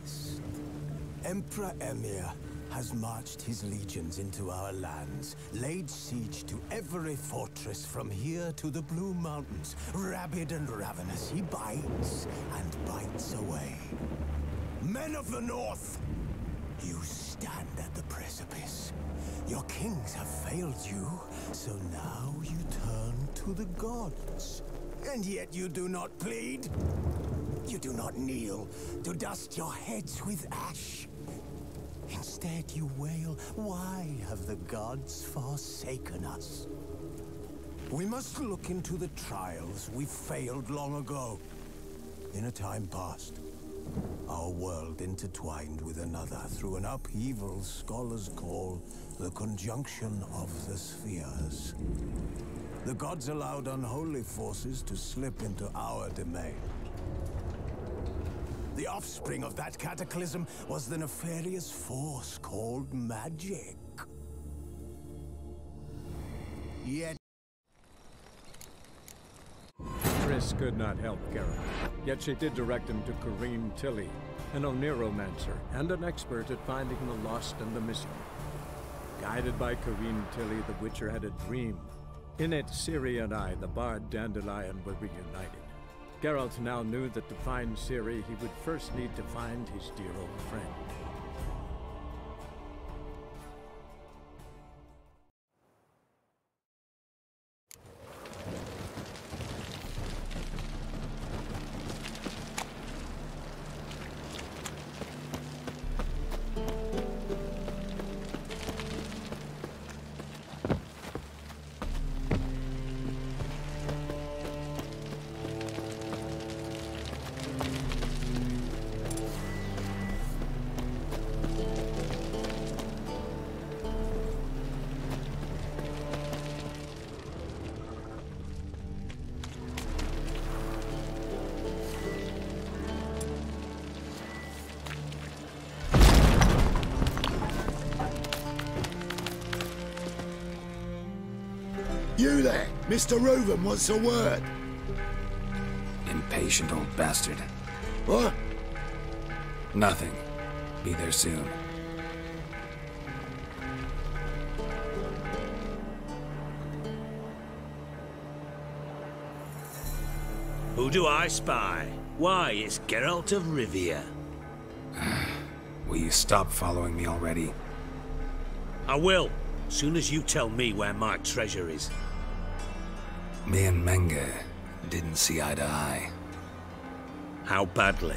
Yes. Emperor Emir has marched his legions into our lands, laid siege to every fortress from here to the Blue Mountains. Rabid and ravenous, he bites and bites away. Men of the North, you stand at the precipice. Your kings have failed you, so now you turn to the gods. And yet you do not plead. You do not kneel to dust your heads with ash. Instead you wail, why have the gods forsaken us? We must look into the trials we failed long ago. In a time past, our world intertwined with another through an upheaval scholars call the conjunction of the spheres. The gods allowed unholy forces to slip into our domain. The offspring of that cataclysm was the nefarious force called magic. Yet Triss could not help Geralt, yet she did direct him to Corrine Tilly, an Oniromancer and an expert at finding the lost and the missing. Guided by Corrine Tilly, the Witcher had a dream. In it, Ciri and I, the bard Dandelion, were reunited. Geralt now knew that to find Ciri, he would first need to find his dear old friend. You there! Mr. Reuven wants a word! Impatient old bastard. What? Nothing. Be there soon. Who do I spy? Why, it's Geralt of Rivia. Will you stop following me already? I will, soon as you tell me where my treasure is. Me and Menge didn't see eye to eye. How badly?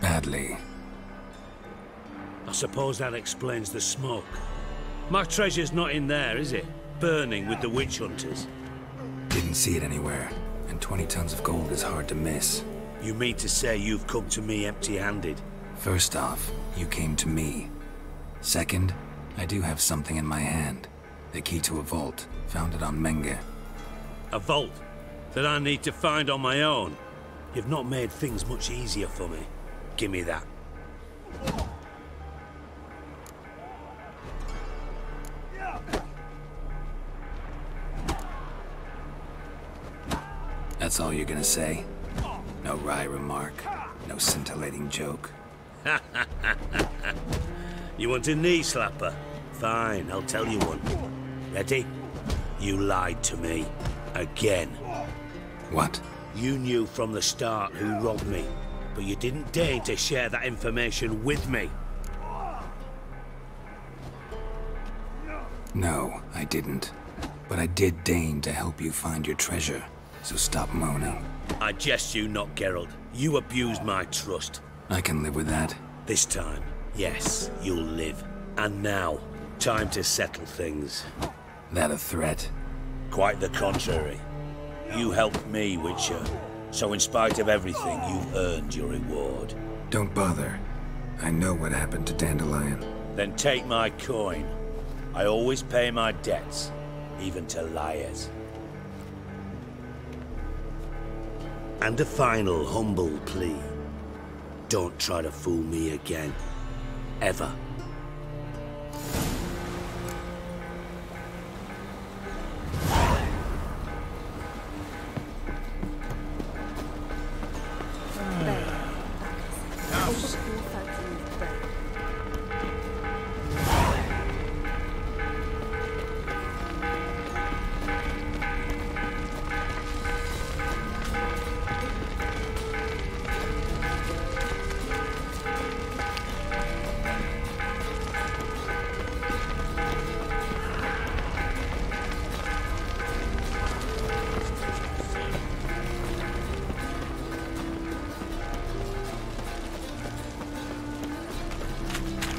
Badly. I suppose that explains the smoke. My treasure's not in there, is it? Burning with the witch hunters. Didn't see it anywhere, and 20 tons of gold is hard to miss. You mean to say you've come to me empty-handed? First off, you came to me. Second, I do have something in my hand. The key to a vault, found it on Menge. A vault that I need to find on my own? You've not made things much easier for me. Give me that. That's all you're gonna say? No wry remark, no scintillating joke. You want a knee slapper? Fine, I'll tell you one. Ready? You lied to me. Again. What? You knew from the start who robbed me, but you didn't deign to share that information with me. No, I didn't. But I did deign to help you find your treasure, so stop moaning. I jest you not, Geralt. You abused my trust. I can live with that. This time, yes, you'll live. And now, time to settle things. That a threat? Quite the contrary. You helped me, Witcher. So in spite of everything, you've earned your reward. Don't bother. I know what happened to Dandelion. Then take my coin. I always pay my debts, even to liars. And a final humble plea. Don't try to fool me again. Ever.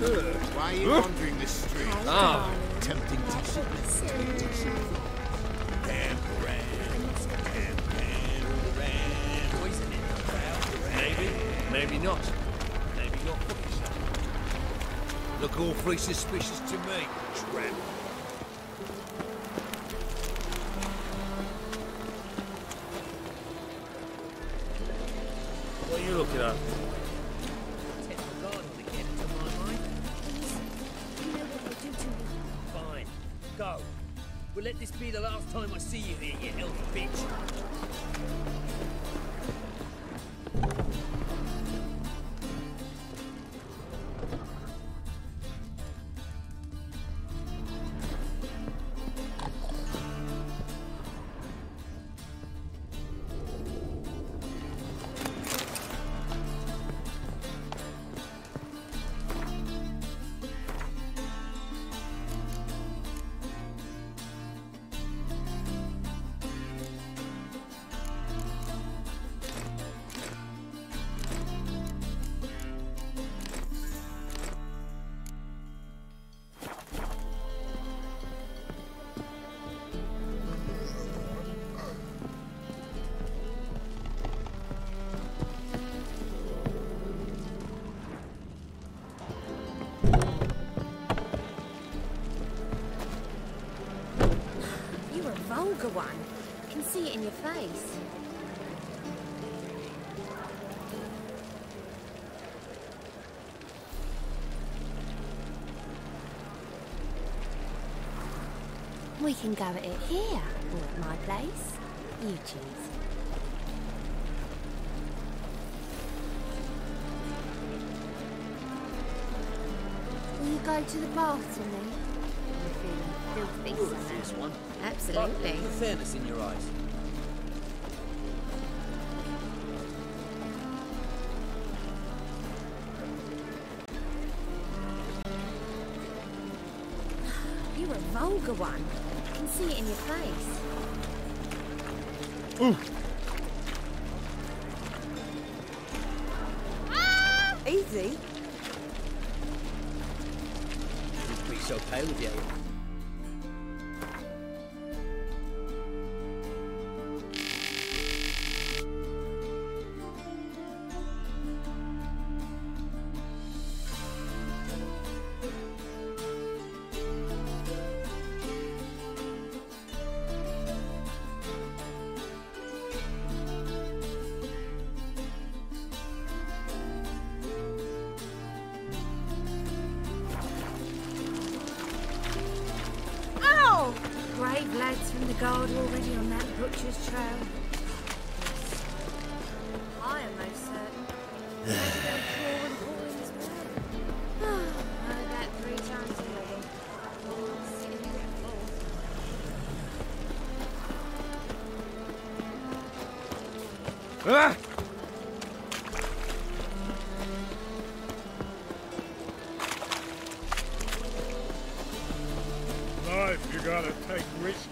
Why are you wandering the street? Ah. Tempting to Maybe, maybe not. Maybe not. Look awfully suspicious to me, tramp. What are you looking at? Fine, go. But let this be the last time I see you here, you elf bitch. One. I can see it in your face. We can go at it here, or at my place. You choose. Will you go to the bath with me? You're feeling filthy. This one. Absolutely. But the fairness in your eyes. You're a vulgar one. I can see it in your face. Ah! Easy. You'd be so pale with you. Brave lads from the guard already on that butcher's trail. I am most certain. Maybe they'll crawl and fall in as well. Heard that 3 times already. Ah! Life, you gotta take risks.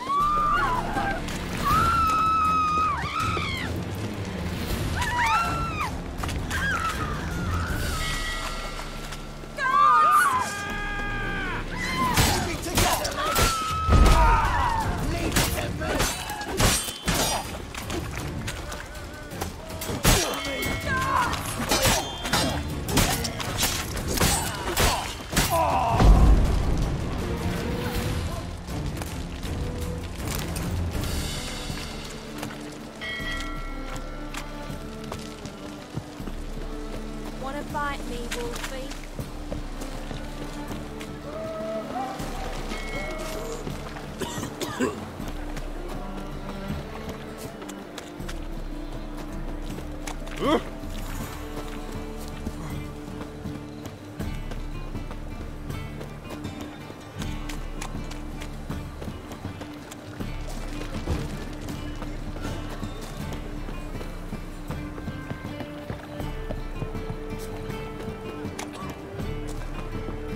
Wanna bite me, Wolfie?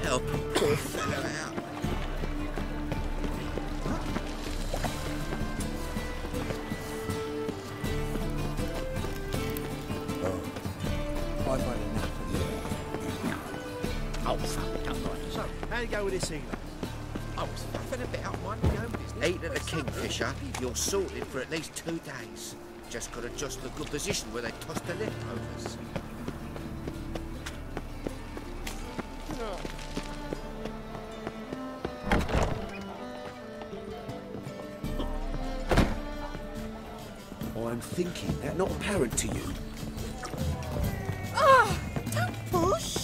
Help a poor fellow out. I've had enough of you. Oh, fuck. How you go with this evening? I was faffing about, minding my own business. Eating at the Kingfisher, you're sorted for at least 2 days. Just got to adjust the good position where they toss the leftovers. I'm thinking that not apparent to you. Oh, don't push.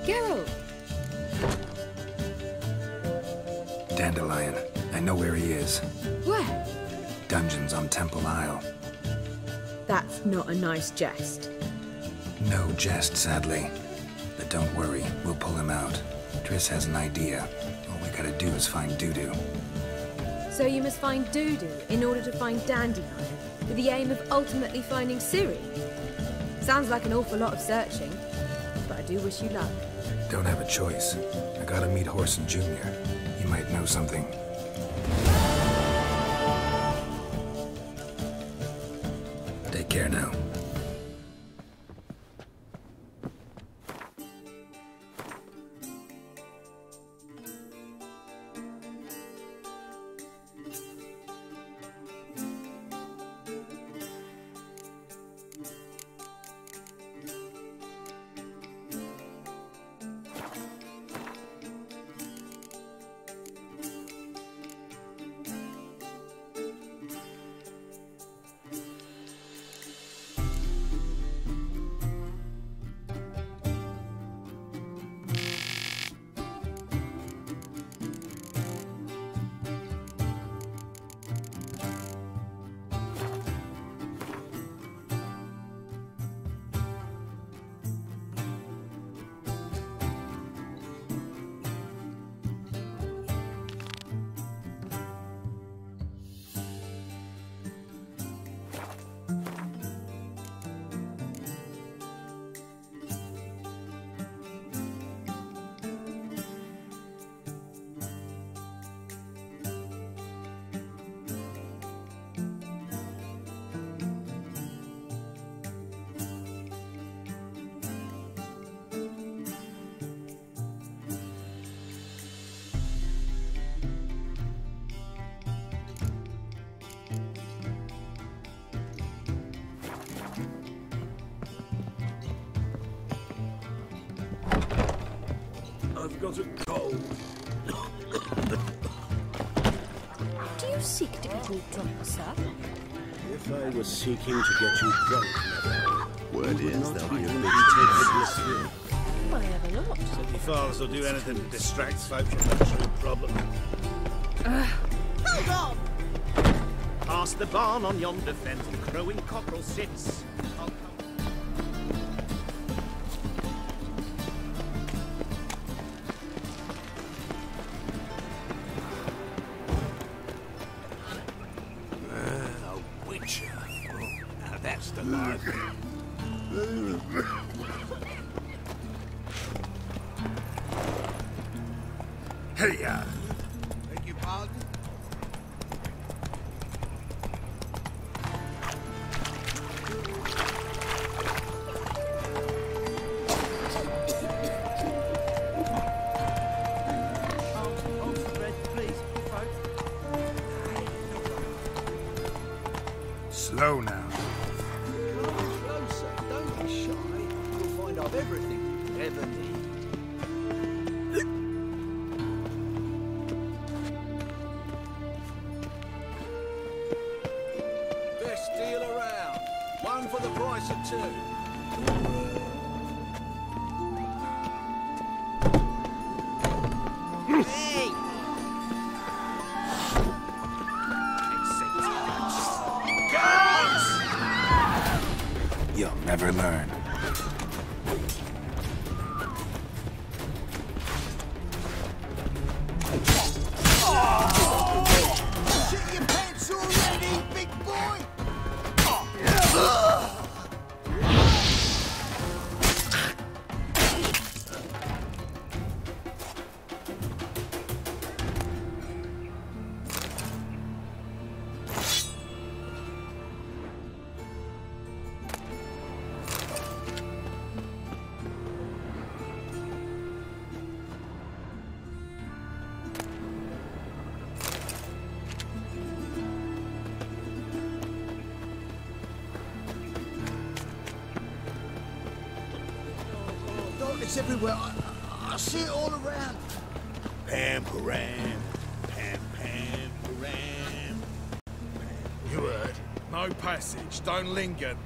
Geralt! Dandelion. I know where he is. Where? Dungeons on Temple Isle. That's not a nice jest. No jest, sadly. But don't worry, we'll pull him out. Triss has an idea. All we gotta do is find Dudu. So you must find Dudu in order to find Dandelion, with the aim of ultimately finding Ciri? Sounds like an awful lot of searching, but I do wish you luck. Don't have a choice. I gotta meet Horson Jr. He might know something. Take care now. I've got a cold. Do you seek to get me drunk, sir? If I was seeking to get you drunk, madam, Word you would is not there'll be a even big take this through. I have a lot. City fathers will do anything to distract folk from the true problem. Hold on! Past the barn on yonder fence, the crowing cockerel sits. I'll come. A Witcher. Now that's the life. Hey-ya! Beg your pardon? Slow now. Come closer. Don't be shy. You'll find I've everything you ever need. Best deal around. One for the price of two. Hey! You'll never learn. Shit your pants already, big boy! It's everywhere. I see it all around. Pam-param. Pam-pam-param. You heard. No passage. Don't linger.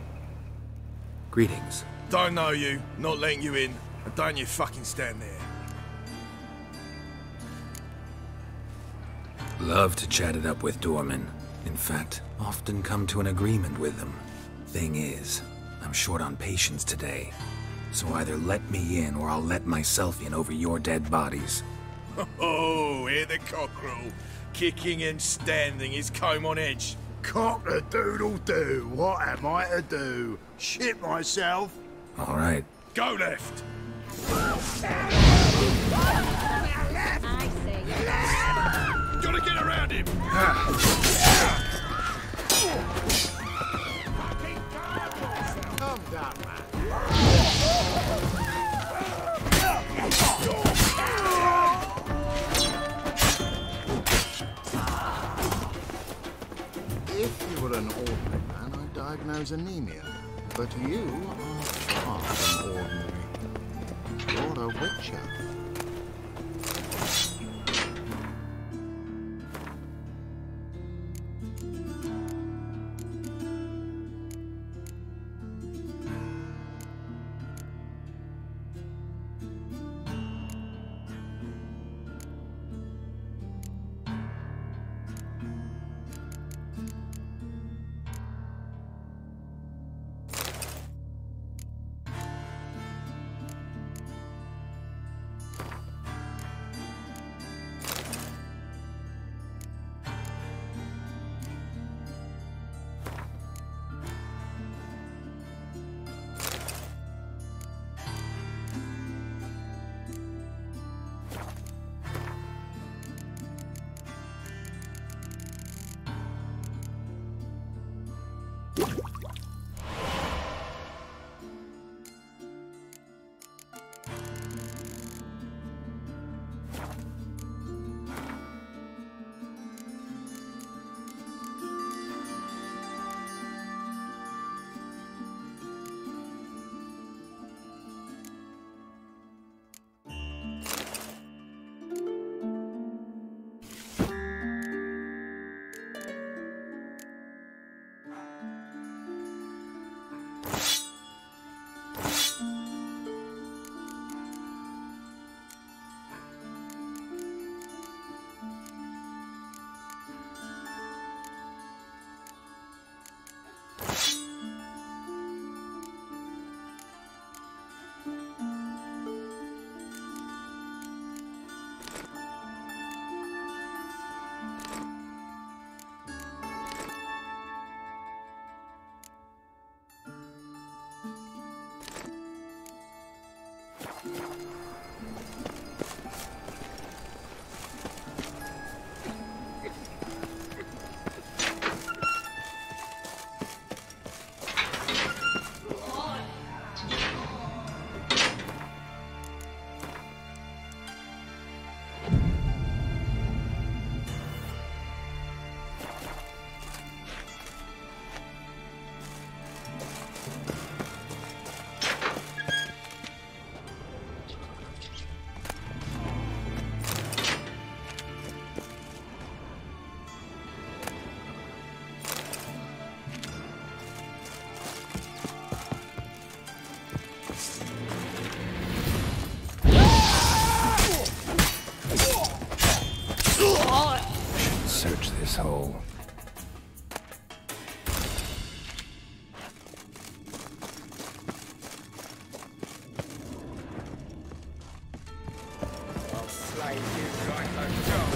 Greetings. Don't know you. Not letting you in. And don't you fucking stand there. Love to chat it up with doormen. In fact, often come to an agreement with them. Thing is, I'm short on patience today. So either let me in or I'll let myself in over your dead bodies. Oh, hear the cockerel. Kicking and standing, his comb on edge. Cock-a-doodle-doo. What am I to do? Shit myself? All right. Go left. I say. Gotta get around him. Calm down, man. If you were an ordinary man, I'd diagnose anemia. But you are far from ordinary. You're a witcher. Search this hole. I'll slay you like a dog.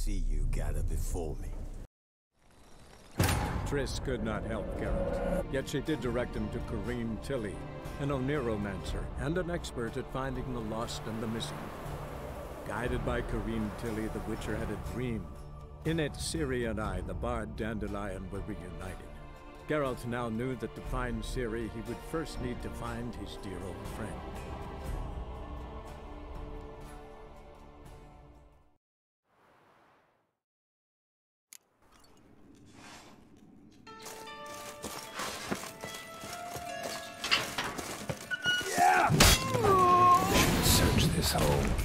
see you gather before me. Triss could not help Geralt, yet she did direct him to Corrine Tilly, an Oneromancer and an expert at finding the lost and the missing. Guided by Corrine Tilly, the Witcher had a dream. In it, Ciri and I, the bard Dandelion, were reunited. Geralt now knew that to find Ciri, he would first need to find his dear old friend. Search this hole.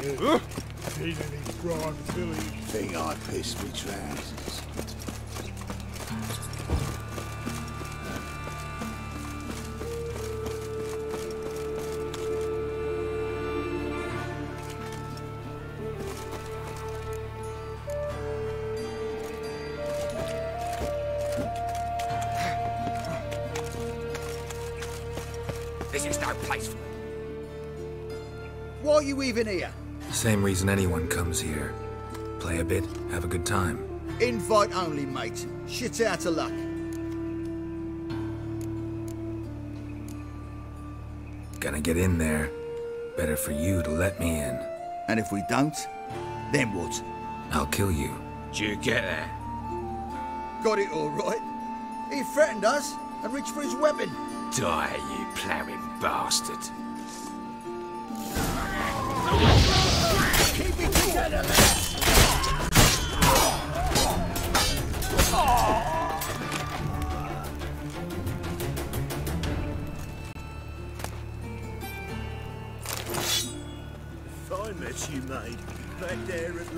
you. Seen any prime filly? Think I pissed me trousers. This is no place for me. Why are you even here? Same reason anyone comes here. Play a bit, have a good time. Invite only, mate. Shit's out of luck. Gonna get in there. Better for you to let me in. And if we don't, then what? I'll kill you. Did you get that? Got it all right. He threatened us and reached for his weapon. Die, you ploughing bastard. Keep it together, Fine mess you made. Back there at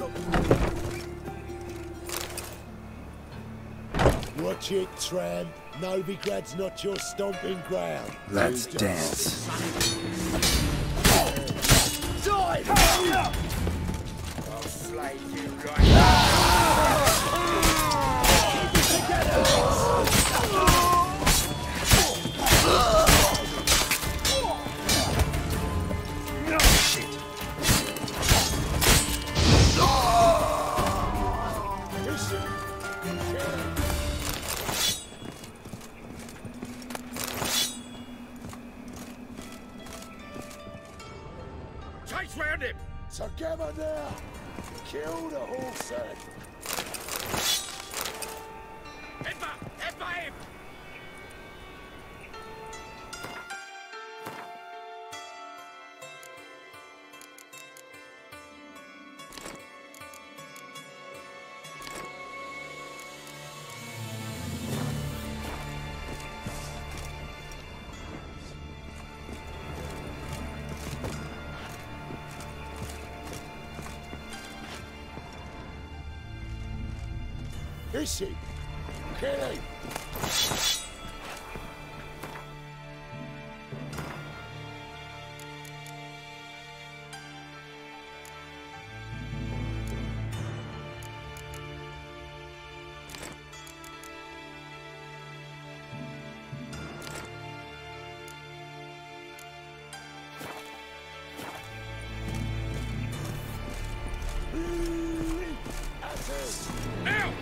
Watch it, tramp. Novigrad's not your stomping ground. Let's dance. Die! I'll slay you right Chase round him! So come on now. Kill the horse. Headbutt him! Is he? Kill him. Now!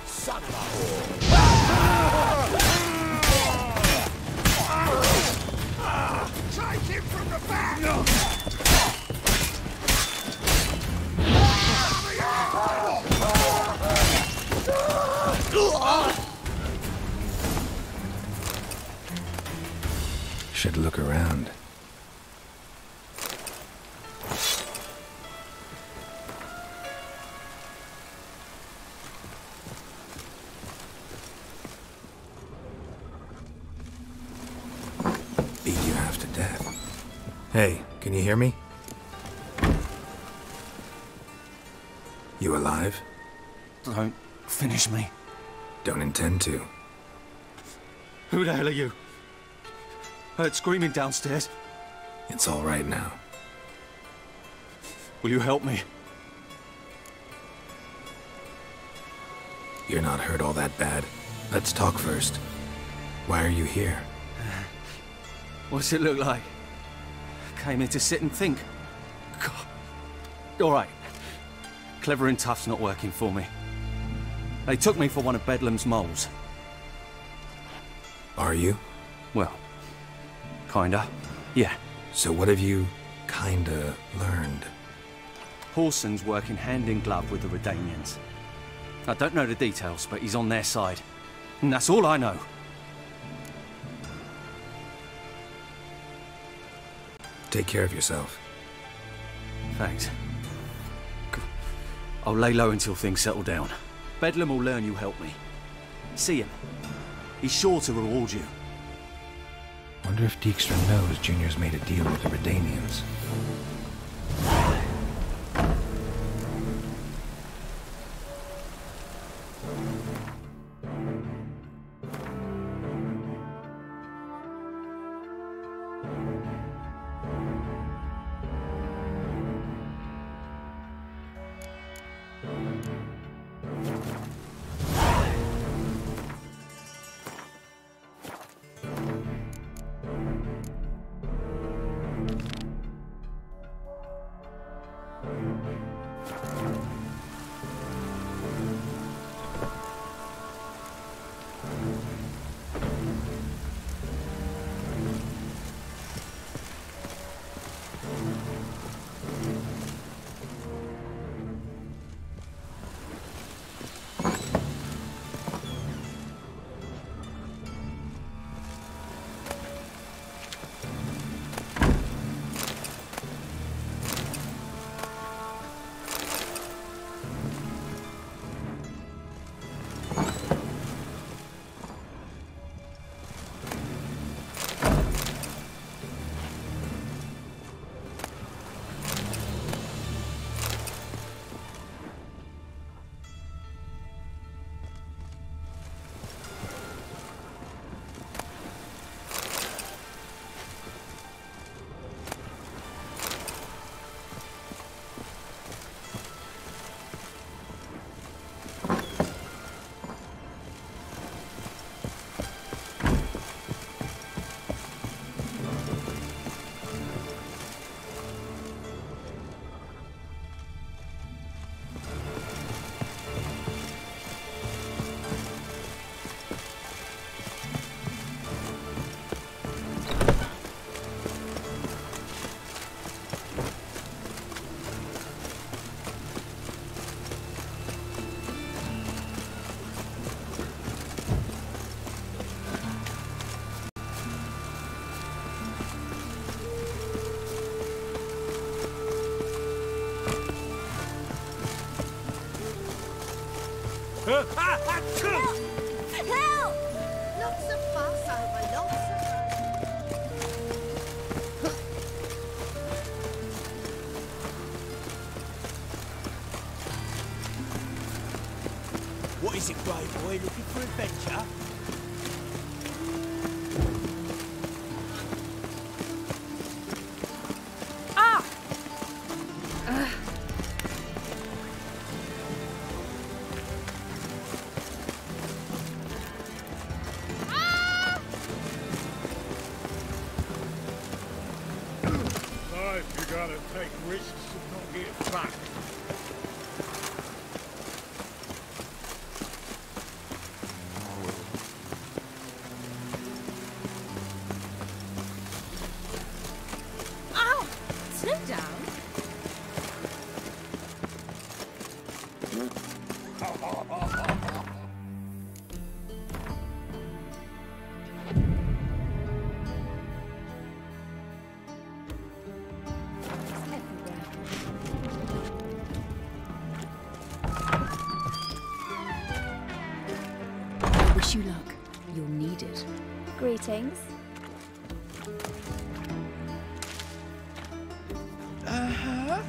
Son of a whore. Take him from the back! Should look around. Beat you half to death. Hey, can you hear me? You alive? Don't finish me. Don't intend to. Who the hell are you? Heard screaming downstairs. It's all right now. Will you help me? You're not hurt all that bad. Let's talk first. Why are you here? What's it look like? Came here to sit and think. God. All right. Clever and tough's not working for me. They took me for one of Bedlam's moles. Are you? Well, kinda. Yeah. So what have you kinda learned? Horson's working hand in glove with the Redanians. I don't know the details, but he's on their side. And that's all I know. Take care of yourself. Thanks. I'll lay low until things settle down. Bedlam will learn you helped me. See him. He's sure to reward you. Wonder if Dijkstra knows Junior's made a deal with the Redanians. Help! Lots of fuss over lots of... What is it, brave boy? Looking for adventure? Wish you luck. You'll need it. Greetings. Uh-huh.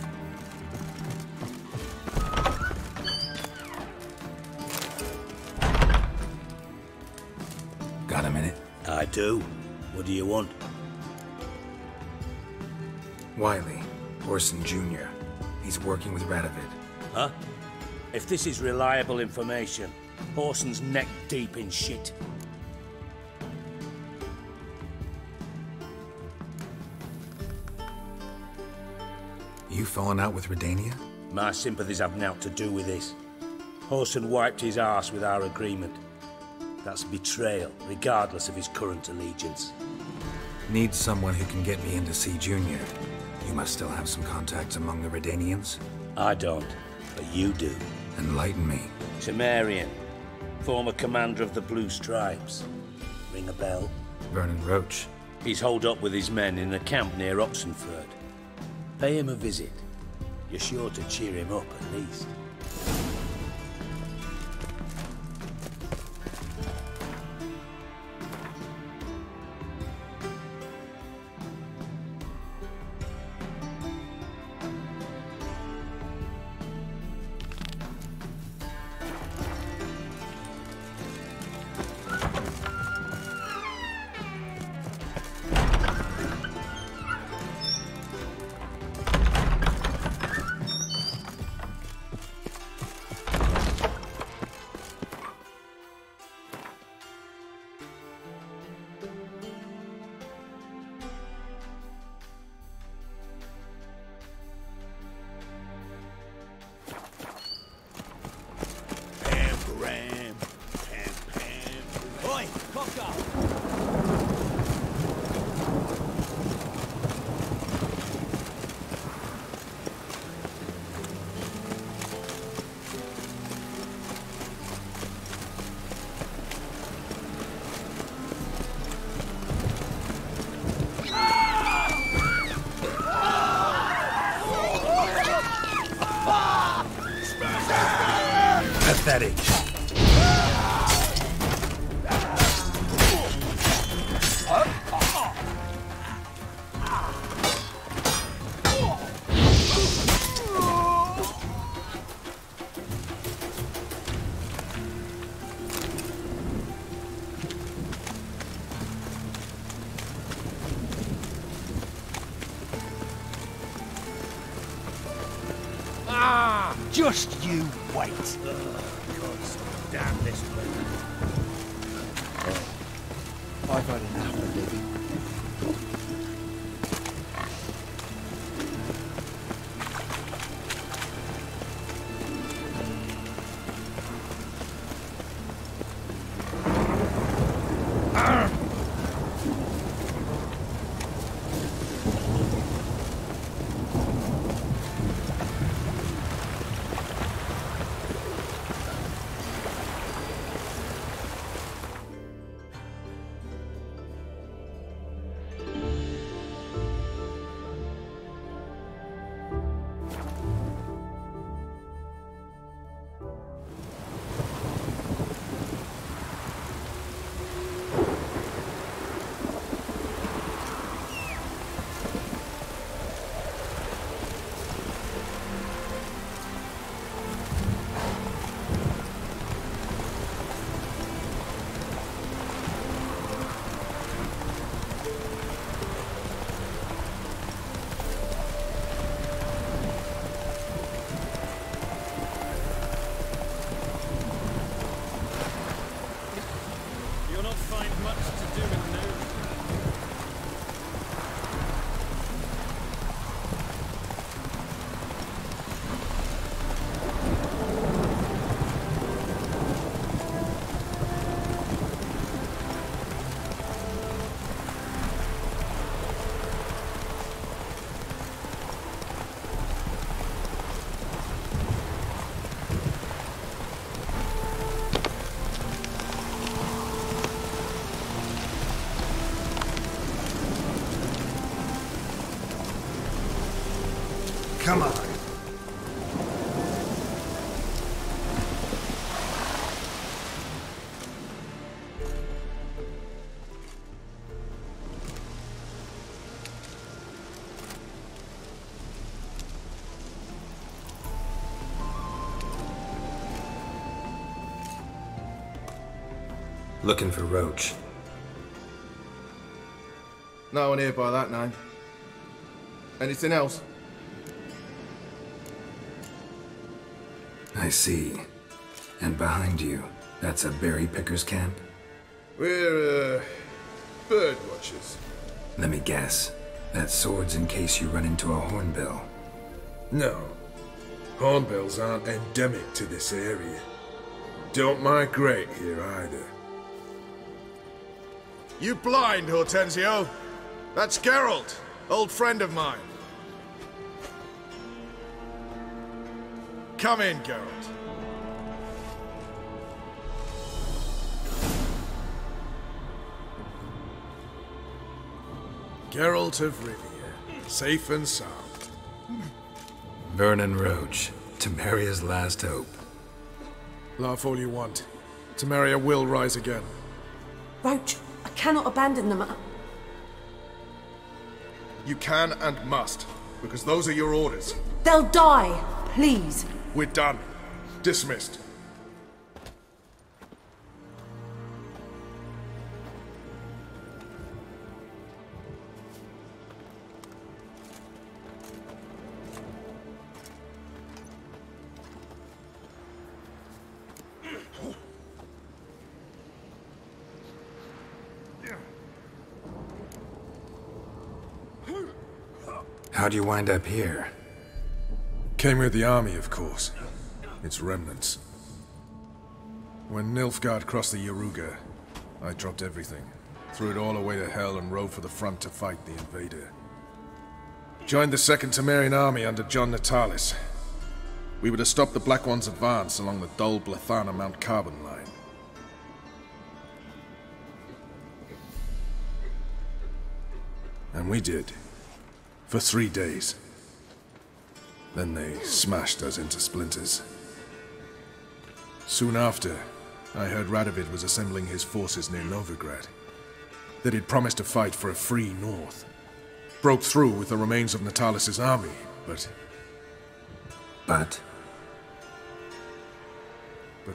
Got a minute? I do. What do you want? Wiley, Orson Jr. He's working with Radovid. Huh? If this is reliable information, Orson's neck deep in shit. You falling out with Redania? My sympathies have naught to do with this. Orson wiped his arse with our agreement. That's betrayal, regardless of his current allegiance. Need someone who can get me in to see Junior. You must still have some contacts among the Redanians? I don't, but you do. Enlighten me. Temerian, former commander of the Blue Stripes. Ring a bell? Vernon Roach. He's holed up with his men in a camp near Oxenford. Pay him a visit. You're sure to cheer him up, at least. Pathetic. Just you wait. Damn this place. I've had enough of living. Come on. Looking for Roach. No one here by that name. Anything else? I see. And behind you, that's a berry picker's camp? We're, bird watchers. Let me guess. That sword's in case you run into a hornbill. No. Hornbills aren't endemic to this area. Don't migrate here either. You blind, Hortensio? That's Geralt, old friend of mine. Come in, Geralt. Geralt of Rivia, safe and sound. Vernon Roach, Temeria's last hope. Laugh all you want. Temeria will rise again. Roach, I cannot abandon them. You can and must, because those are your orders. They'll die, please. We're done. Dismissed. How'd you wind up here? Came with the army, of course. Its remnants. When Nilfgaard crossed the Yaruga, I dropped everything. Threw it all away to hell and rode for the front to fight the invader. Joined the Second Temerian Army under John Natalis. We were to stop the Black One's advance along the Dol Blathana Mount Carbon line. And we did. For 3 days. Then they smashed us into splinters. Soon after, I heard Radovid was assembling his forces near Novigrad. That he'd promised to fight for a free North. Broke through with the remains of Natalis' army, but... But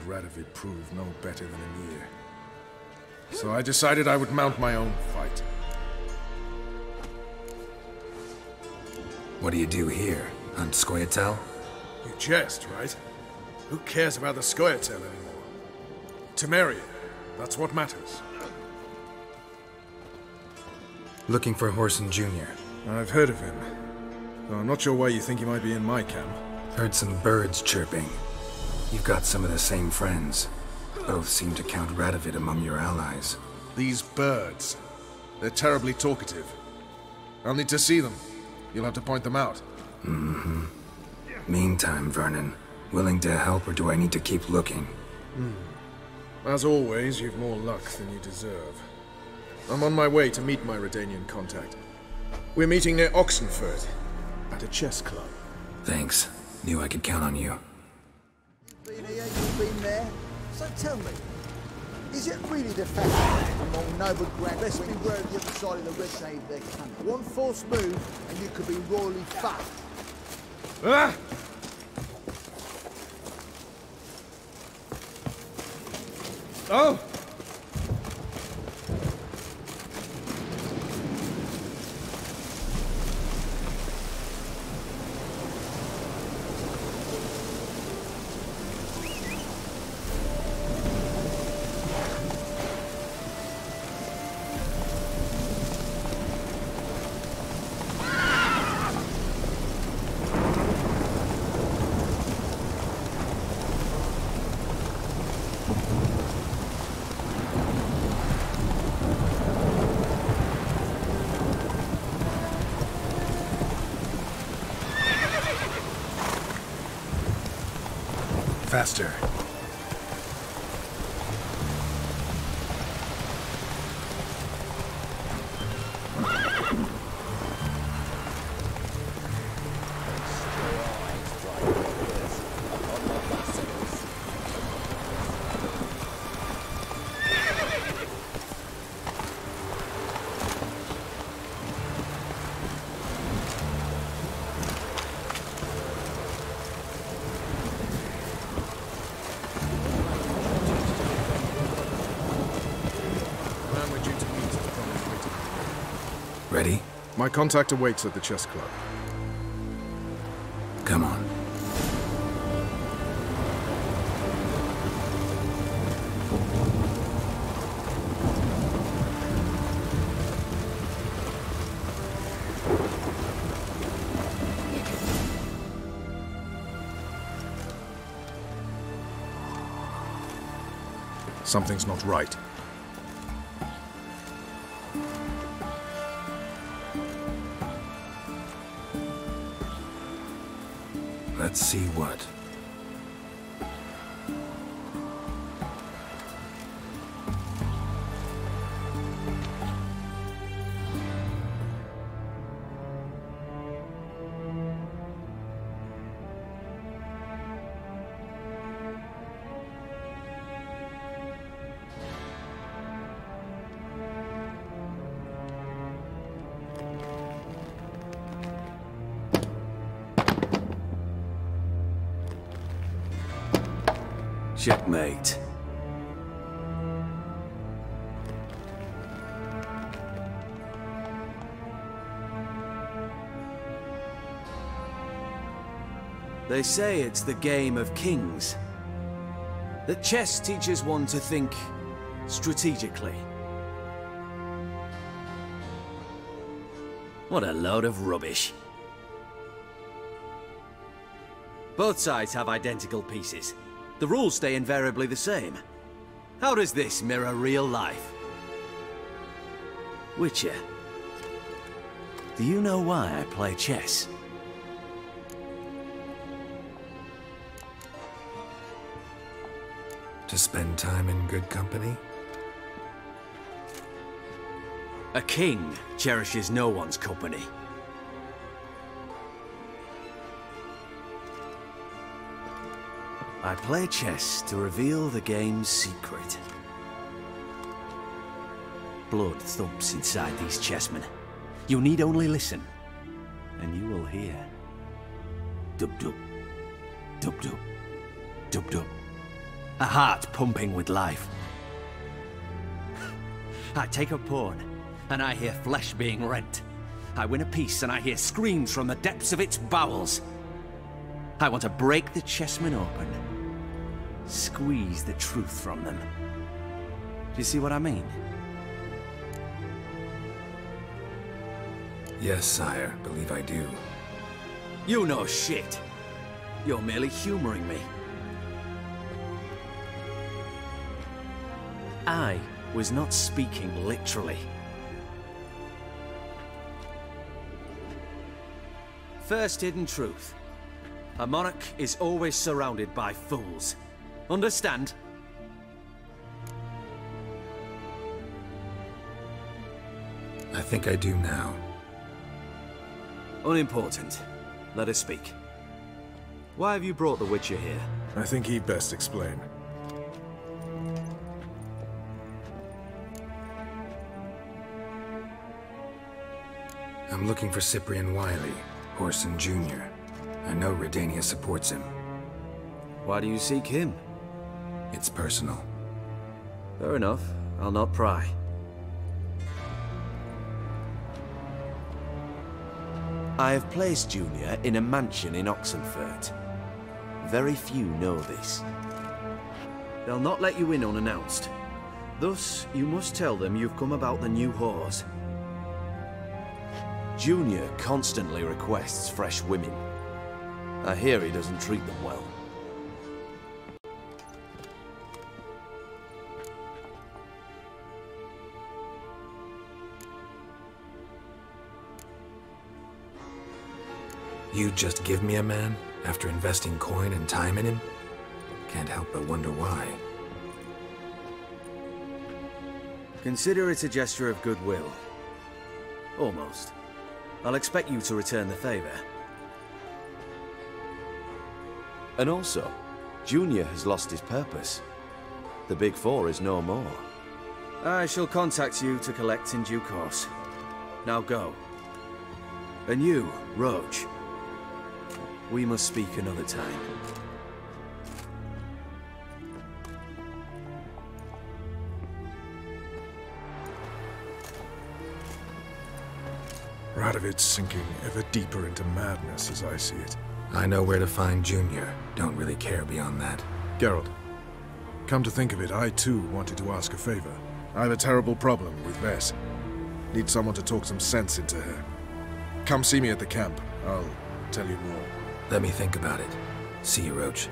Radovid proved no better than Emir. So I decided I would mount my own fight. what do you do here? Hunt Scoia'tael? You jest, right? Who cares about the Scoia'tael anymore? Temeria, that's what matters. Looking for Whoreson Jr. I've heard of him. Though I'm not sure why you think he might be in my camp. Heard some birds chirping. You've got some of the same friends. Both seem to count Radovid among your allies. These birds. They're terribly talkative. I'll need to see them. You'll have to point them out. Mm-hmm. Meantime, Vernon, willing to help or do I need to keep looking? As always, you've more luck than you deserve. I'm on my way to meet my Redanian contact. We're meeting near Oxenford, at a chess club. Thanks. Knew I could count on you. Been here, you've been there. So tell me, is it really the fact that among noble grand best beware of the other side of the red save their country? One false move and you could be royally fucked. Ah! Oh! Faster. My contact awaits at the chess club. Come on. Something's not right. Let's see what. Checkmate. They say it's the game of kings. That chess teaches one to think strategically. What a load of rubbish. Both sides have identical pieces. The rules stay invariably the same. How does this mirror real life? Witcher, do you know why I play chess? To spend time in good company? A king cherishes no one's company. I play chess to reveal the game's secret. Blood thumps inside these chessmen. You need only listen, and you will hear. Dub-dub, dub-dub, dub-dub. A heart pumping with life. I take a pawn, and I hear flesh being rent. I win a piece, and I hear screams from the depths of its bowels. I want to break the chessmen open. Squeeze the truth from them. Do you see what I mean? Yes, sire. Believe I do. You know shit. You're merely humoring me. I was not speaking literally. First hidden truth. A monarch is always surrounded by fools. Understand? I think I do now. Unimportant. Let us speak. Why have you brought the Witcher here? I think he'd best explain. I'm looking for Cyprian Wiley, Orson Jr. I know Redania supports him. Why do you seek him? It's personal. Fair enough. I'll not pry. I have placed Junior in a mansion in Oxenfurt. Very few know this. They'll not let you in unannounced. Thus, you must tell them you've come about the new whores. Junior constantly requests fresh women. I hear he doesn't treat them well. You just give me a man after investing coin and time in him? Can't help but wonder why. Consider it a gesture of goodwill. Almost. I'll expect you to return the favor. And also, Junior has lost his purpose. The Big Four is no more. I shall contact you to collect in due course. Now go. And you, Roach. We must speak another time. Radovid's sinking ever deeper into madness as I see it. I know where to find Junior. Don't really care beyond that. Geralt, come to think of it, I too wanted to ask a favor. I have a terrible problem with Bess. Need someone to talk some sense into her. Come see me at the camp. I'll tell you more. Let me think about it. See you, Roach.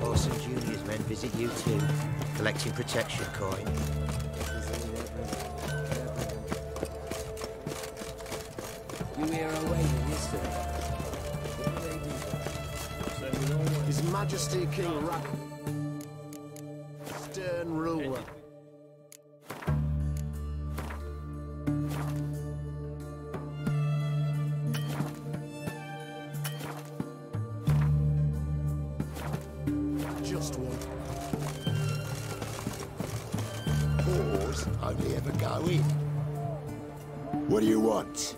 Orson Jr.'s men visit you too, collecting protection coin. You hear a waving, is there? His Majesty King Rat, stern ruler. Just one. Whores only ever go in. What do you want?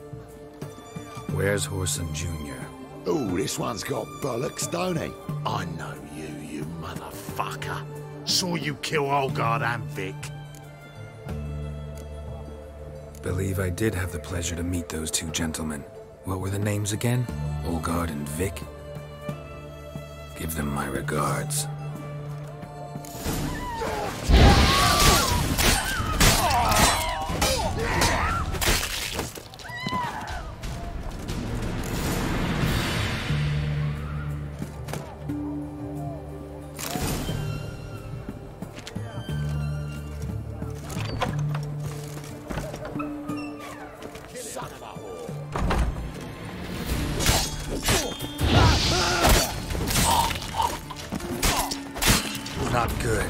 Where's Whoreson Jr.? Oh, this one's got bollocks, don't he? I know you, you motherfucker. Saw you kill Olgard and Vic. Believe I did have the pleasure to meet those two gentlemen. What were the names again? Olgard and Vic? Give them my regards. Not good.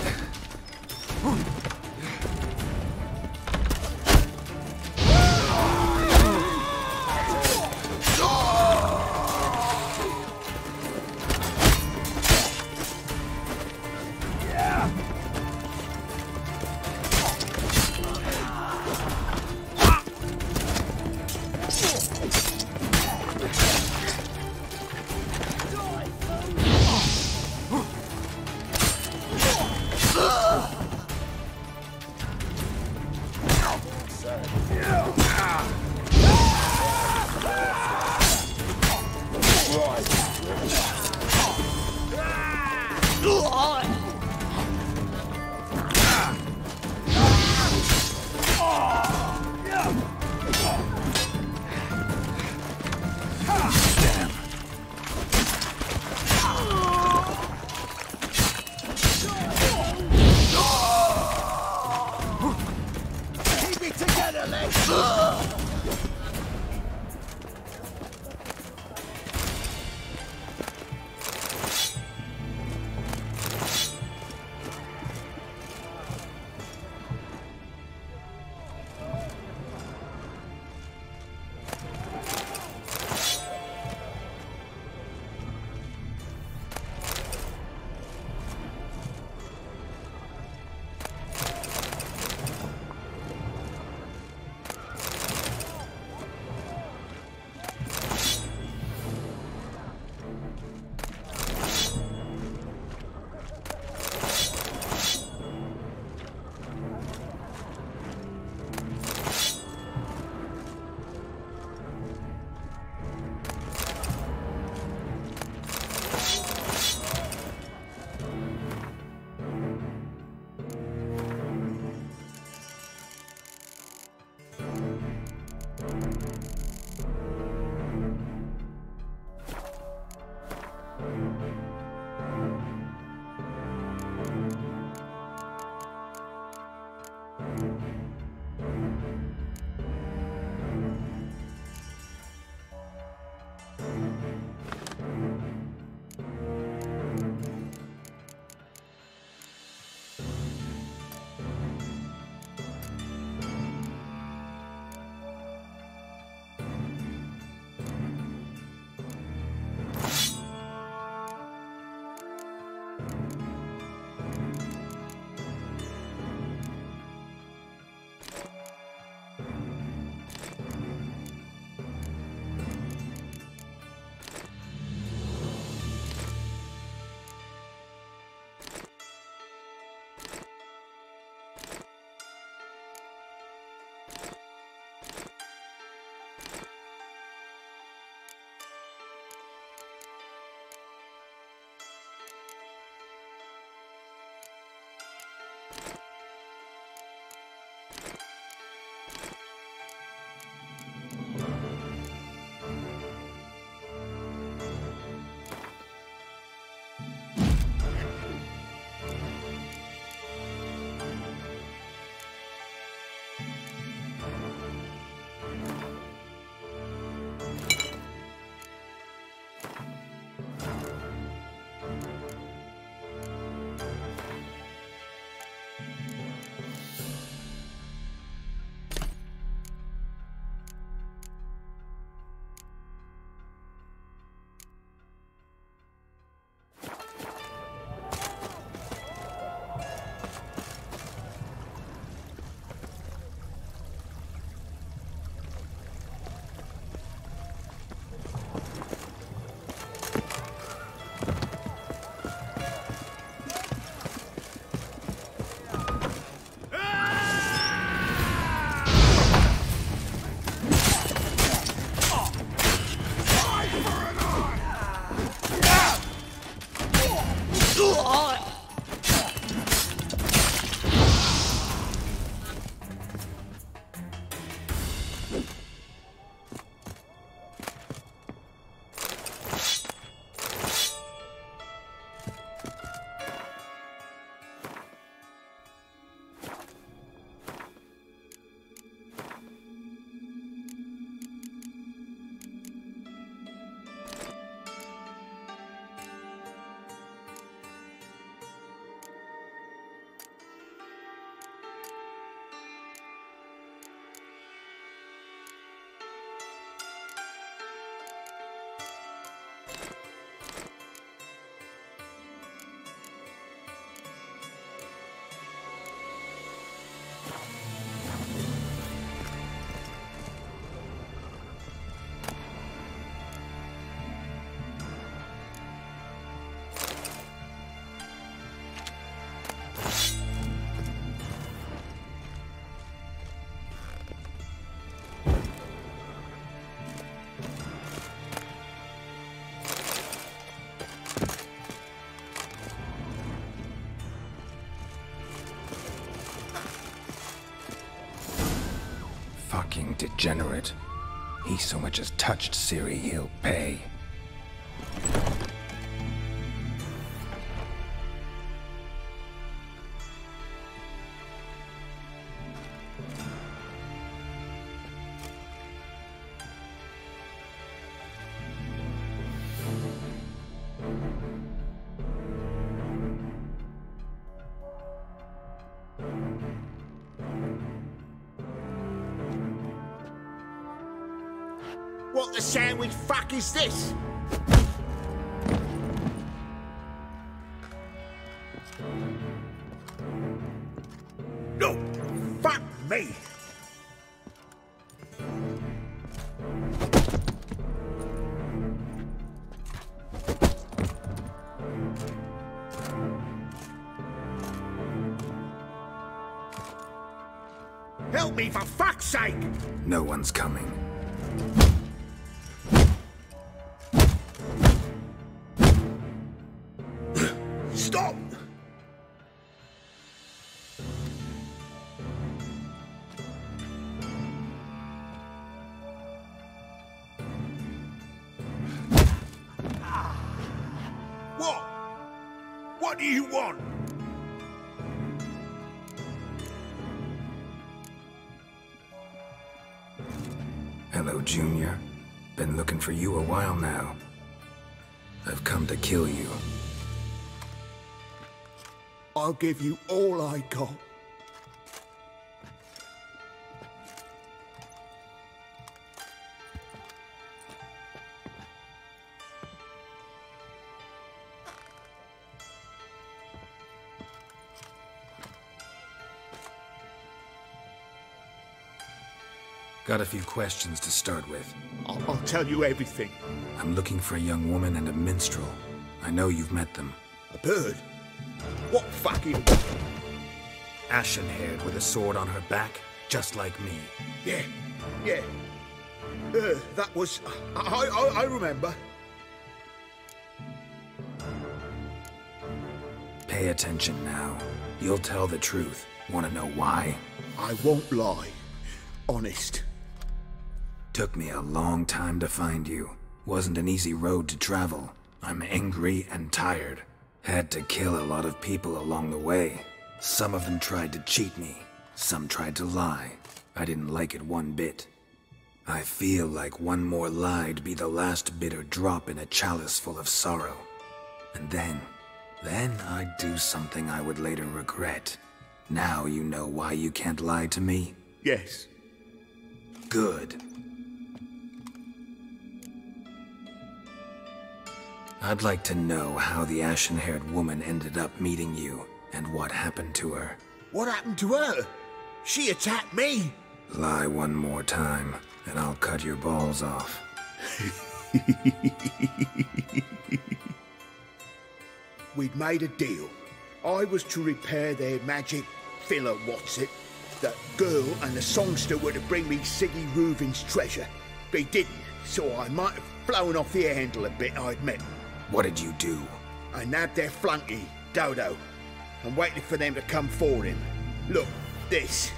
Fucking degenerate. He so much as touched Ciri, he'll pay. What the sandwich fuck is this? No, fuck me. Help me for fuck's sake! No one's coming. Stop! What? What do you want? Hello, Junior. Been looking for you a while now. I've come to kill you. I'll give you all I got. Got a few questions to start with. I'll tell you everything. I'm looking for a young woman and a minstrel. I know you've met them. A bird? What fucking... Ashen-haired with a sword on her back, just like me. Yeah. That was... I remember. Pay attention now. You'll tell the truth. Want to know why? I won't lie. Honest. Took me a long time to find you. Wasn't an easy road to travel. I'm angry and tired. Had to kill a lot of people along the way. Some of them tried to cheat me. Some tried to lie. I didn't like it one bit. I feel like one more lie'd be the last bitter drop in a chalice full of sorrow. And then I'd do something I would later regret. Now you know why you can't lie to me? Yes. Good. I'd like to know how the ashen-haired woman ended up meeting you, and what happened to her. What happened to her? She attacked me! Lie one more time, and I'll cut your balls off. We'd made a deal. I was to repair their magic filler, that girl and the songster were to bring me Siggy Reuven's treasure. They didn't, so I might have flown off the handle a bit, I admit. What did you do? I nabbed their flunky, Dodo, and waited for them to come for him. Look, this.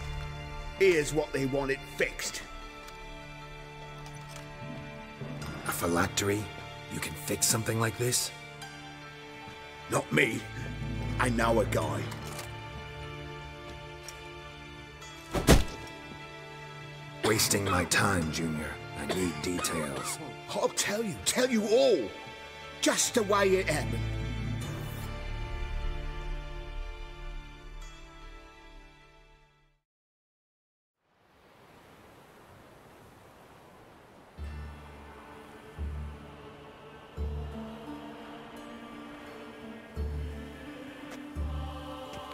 Here's what they wanted fixed. A phylactery? You can fix something like this? Not me. I know a guy. Wasting my time, Junior. I need details. I'll tell you all. Just the way it happened.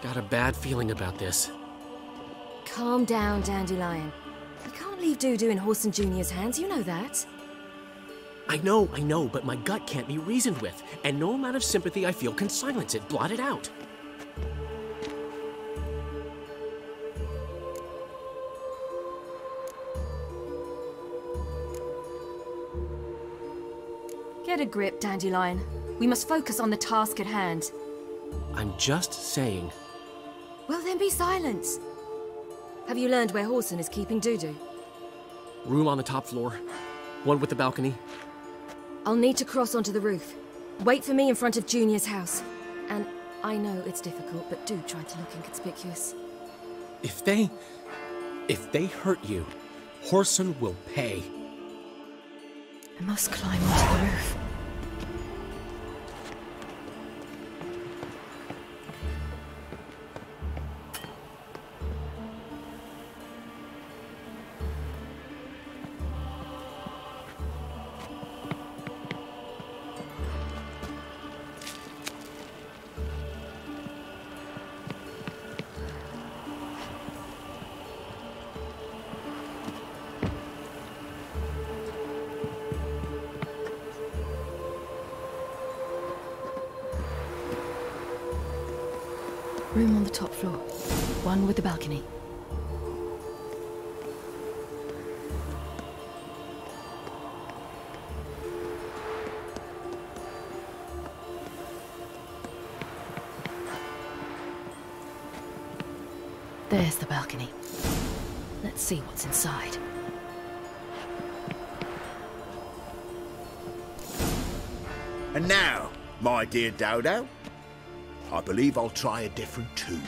Got a bad feeling about this. Calm down, Dandelion. You can't leave Dudu in Horson Jr.'s hands, you know that. I know, but my gut can't be reasoned with, and no amount of sympathy I feel can silence it, blot it out. Get a grip, Dandelion. We must focus on the task at hand. I'm just saying. Well then be silent. Have you learned where Horson is keeping Dudu? Room on the top floor. One with the balcony. I'll need to cross onto the roof. Wait for me in front of Junior's house. And I know it's difficult, but do try to look inconspicuous. If they hurt you, Whoreson will pay. I must climb onto the roof. Room on the top floor. One with the balcony. There's the balcony. Let's see what's inside. And now, my dear Dodo, I believe I'll try a different tune.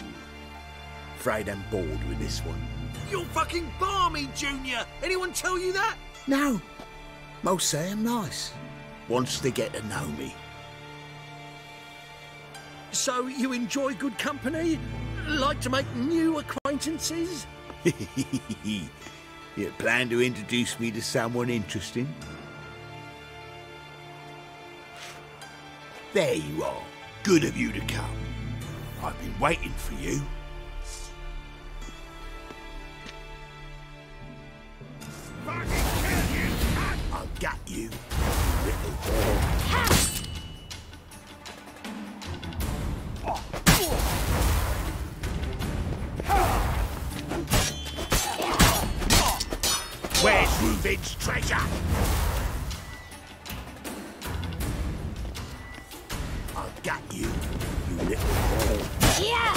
Afraid I'm bored with this one. You're fucking balmy, Junior! Anyone tell you that? No. Most say I'm nice. Once they get to know me. So you enjoy good company? Like to make new acquaintances? You plan to introduce me to someone interesting? There you are. Good of you to come. I've been waiting for you. I've got you, little whore. Where's Reuven's treasure? I've got you, you little whore. Yeah!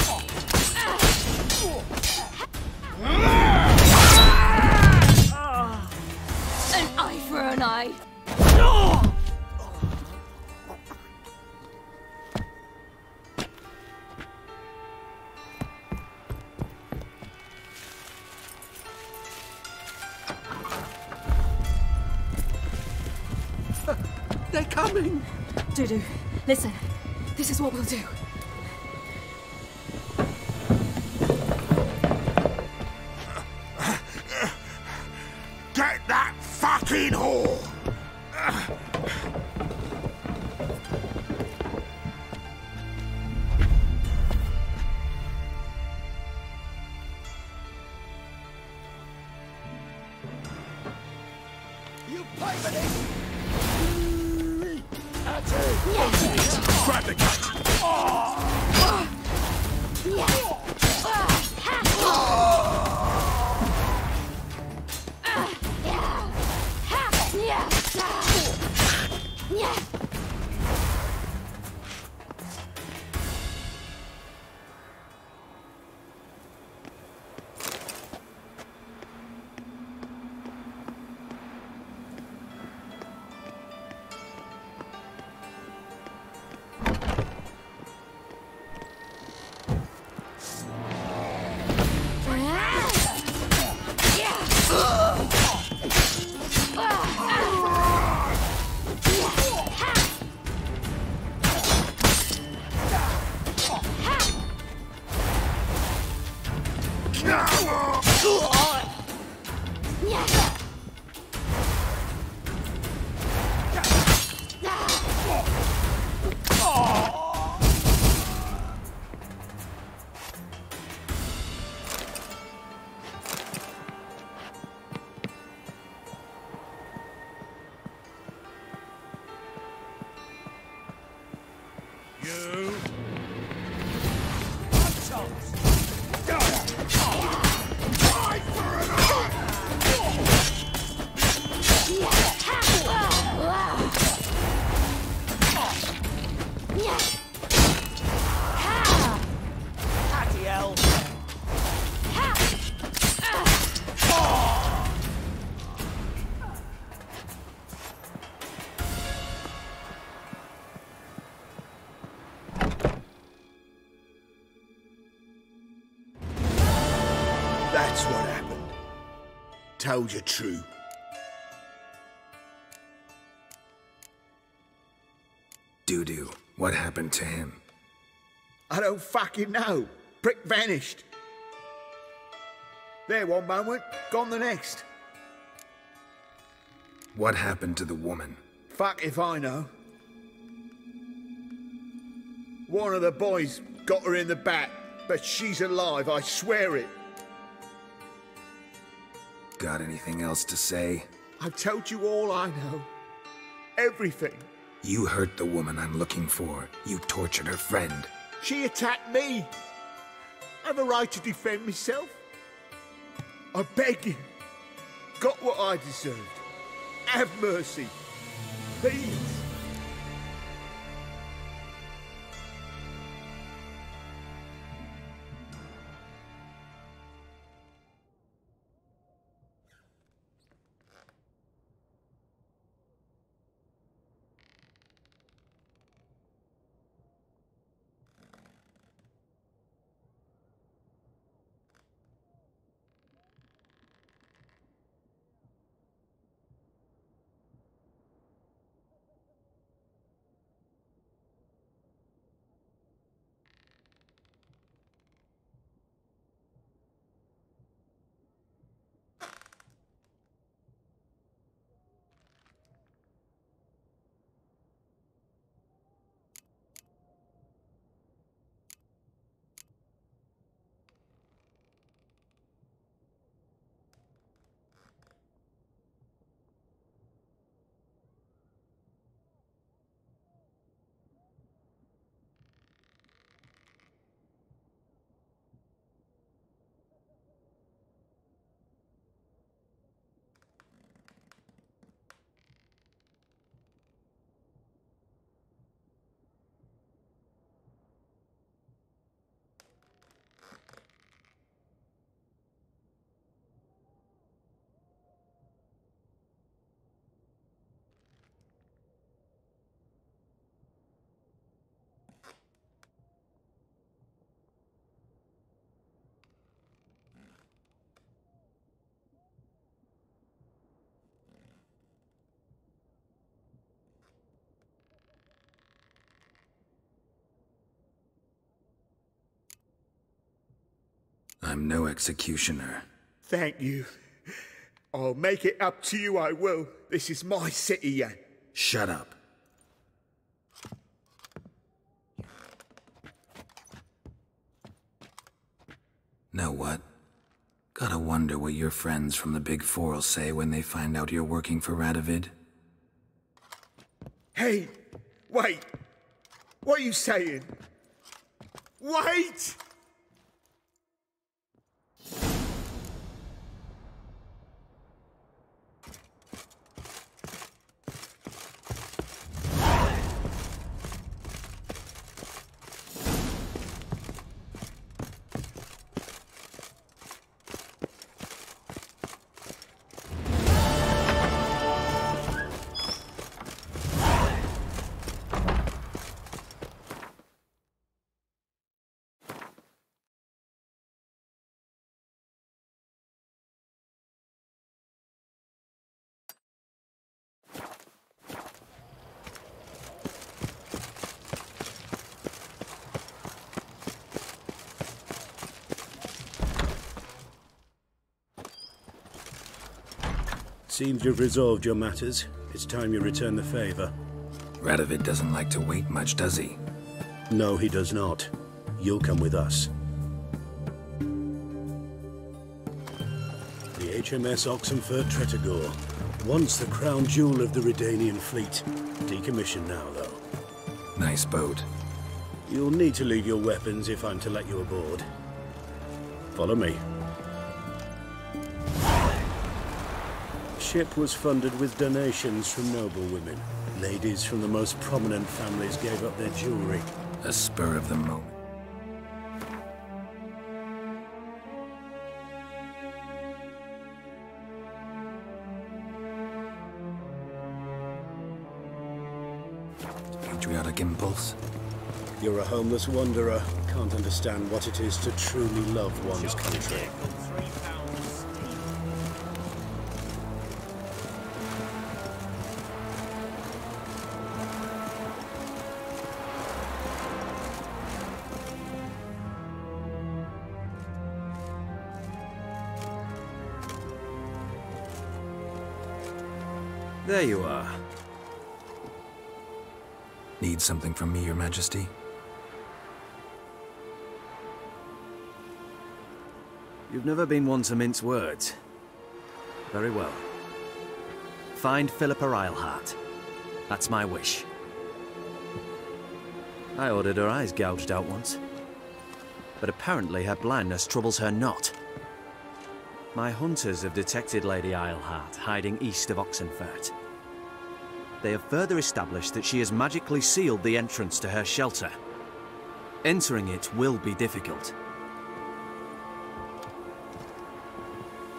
An eye for an eye. They're coming! Dudu, listen. This is what we'll do. Get that fucking whore! You pay for this! That's it! Grab the gun! told you true. Dudu, what happened to him? I don't fucking know. Prick vanished. There one moment, gone the next. What happened to the woman? Fuck if I know. One of the boys got her in the back, but she's alive, I swear it. Got anything else to say? I've told you all I know. Everything. You hurt the woman I'm looking for. You tortured her friend. She attacked me. I have a right to defend myself. I beg you. Got what I deserved. Have mercy. Please. I'm no executioner. Thank you. I'll make it up to you, I will. This is my city, Yan. Shut up. Know what? Gotta wonder what your friends from the Big Four'll say when they find out you're working for Radovid. Hey, wait. What are you saying? Wait! Seems you've resolved your matters. It's time you return the favor. Radovid doesn't like to wait much, does he? No, he does not. You'll come with us. The HMS Oxenfurt Tretogor. Once the crown jewel of the Redanian fleet. Decommissioned now, though. Nice boat. You'll need to leave your weapons if I'm to let you aboard. Follow me. Ship was funded with donations from noble women. Ladies from the most prominent families gave up their jewelry. A spur of the moment. Patriotic impulse? You're a homeless wanderer. Can't understand what it is to truly love one's country. There you are. Need something from me, Your Majesty? You've never been one to mince words. Very well. Find Philippa Eilhart. That's my wish. I ordered her eyes gouged out once. But apparently her blindness troubles her not. My hunters have detected Lady Eilhart hiding east of Oxenfurt. They have further established that she has magically sealed the entrance to her shelter. Entering it will be difficult.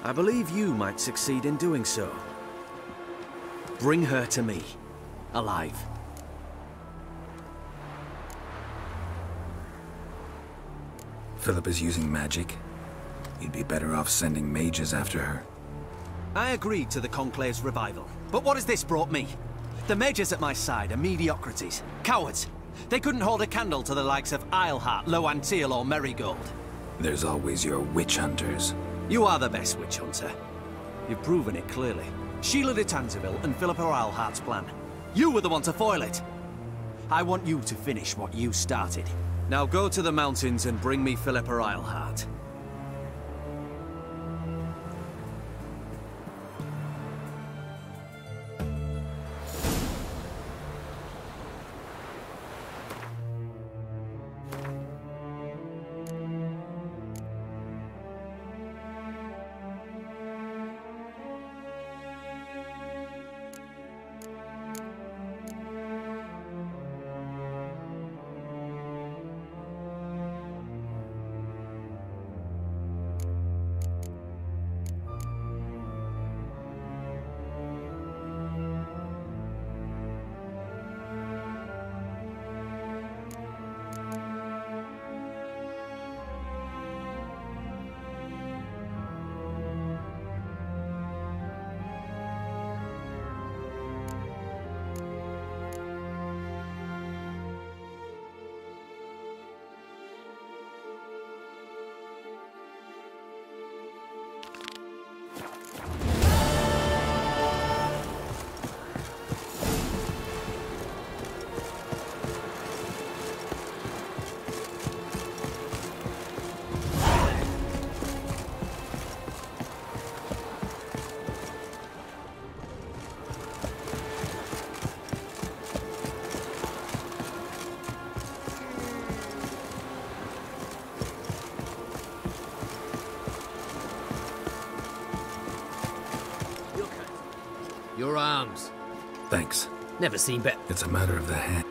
I believe you might succeed in doing so. Bring her to me, alive. Philip is using magic. You'd be better off sending mages after her. I agreed to the Conclave's revival, but what has this brought me? The mages at my side are mediocrities, cowards. They couldn't hold a candle to the likes of Eilhart, Loantil, or Merigold. There's always your witch hunters. You are the best witch hunter. You've proven it clearly. Sheila de Tanzeville and Philippa Eilhart's plan. You were the one to foil it. I want you to finish what you started. Now go to the mountains and bring me Philippa Eilhart. Your arms. Thanks. Never seen better. It's a matter of the hand.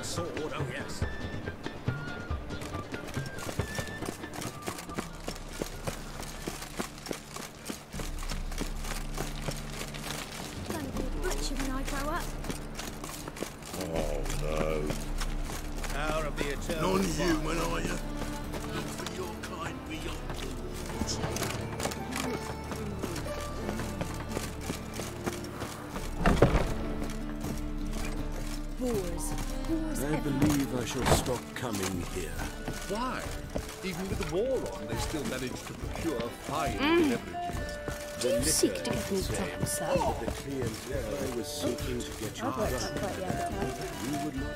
Sword, oh yes. Gonna be a butcher when I grow up. Oh no. Power of the eternal. Non-human, are you? Look for your kind beyond Wars. I believe I shall stop coming here. Why? Even with the war on, they still manage to procure fine beverages. Do you seek to get me drunk, sir? The clientele I was seeking to get you I've worked drunk. out quite the appetite. You would not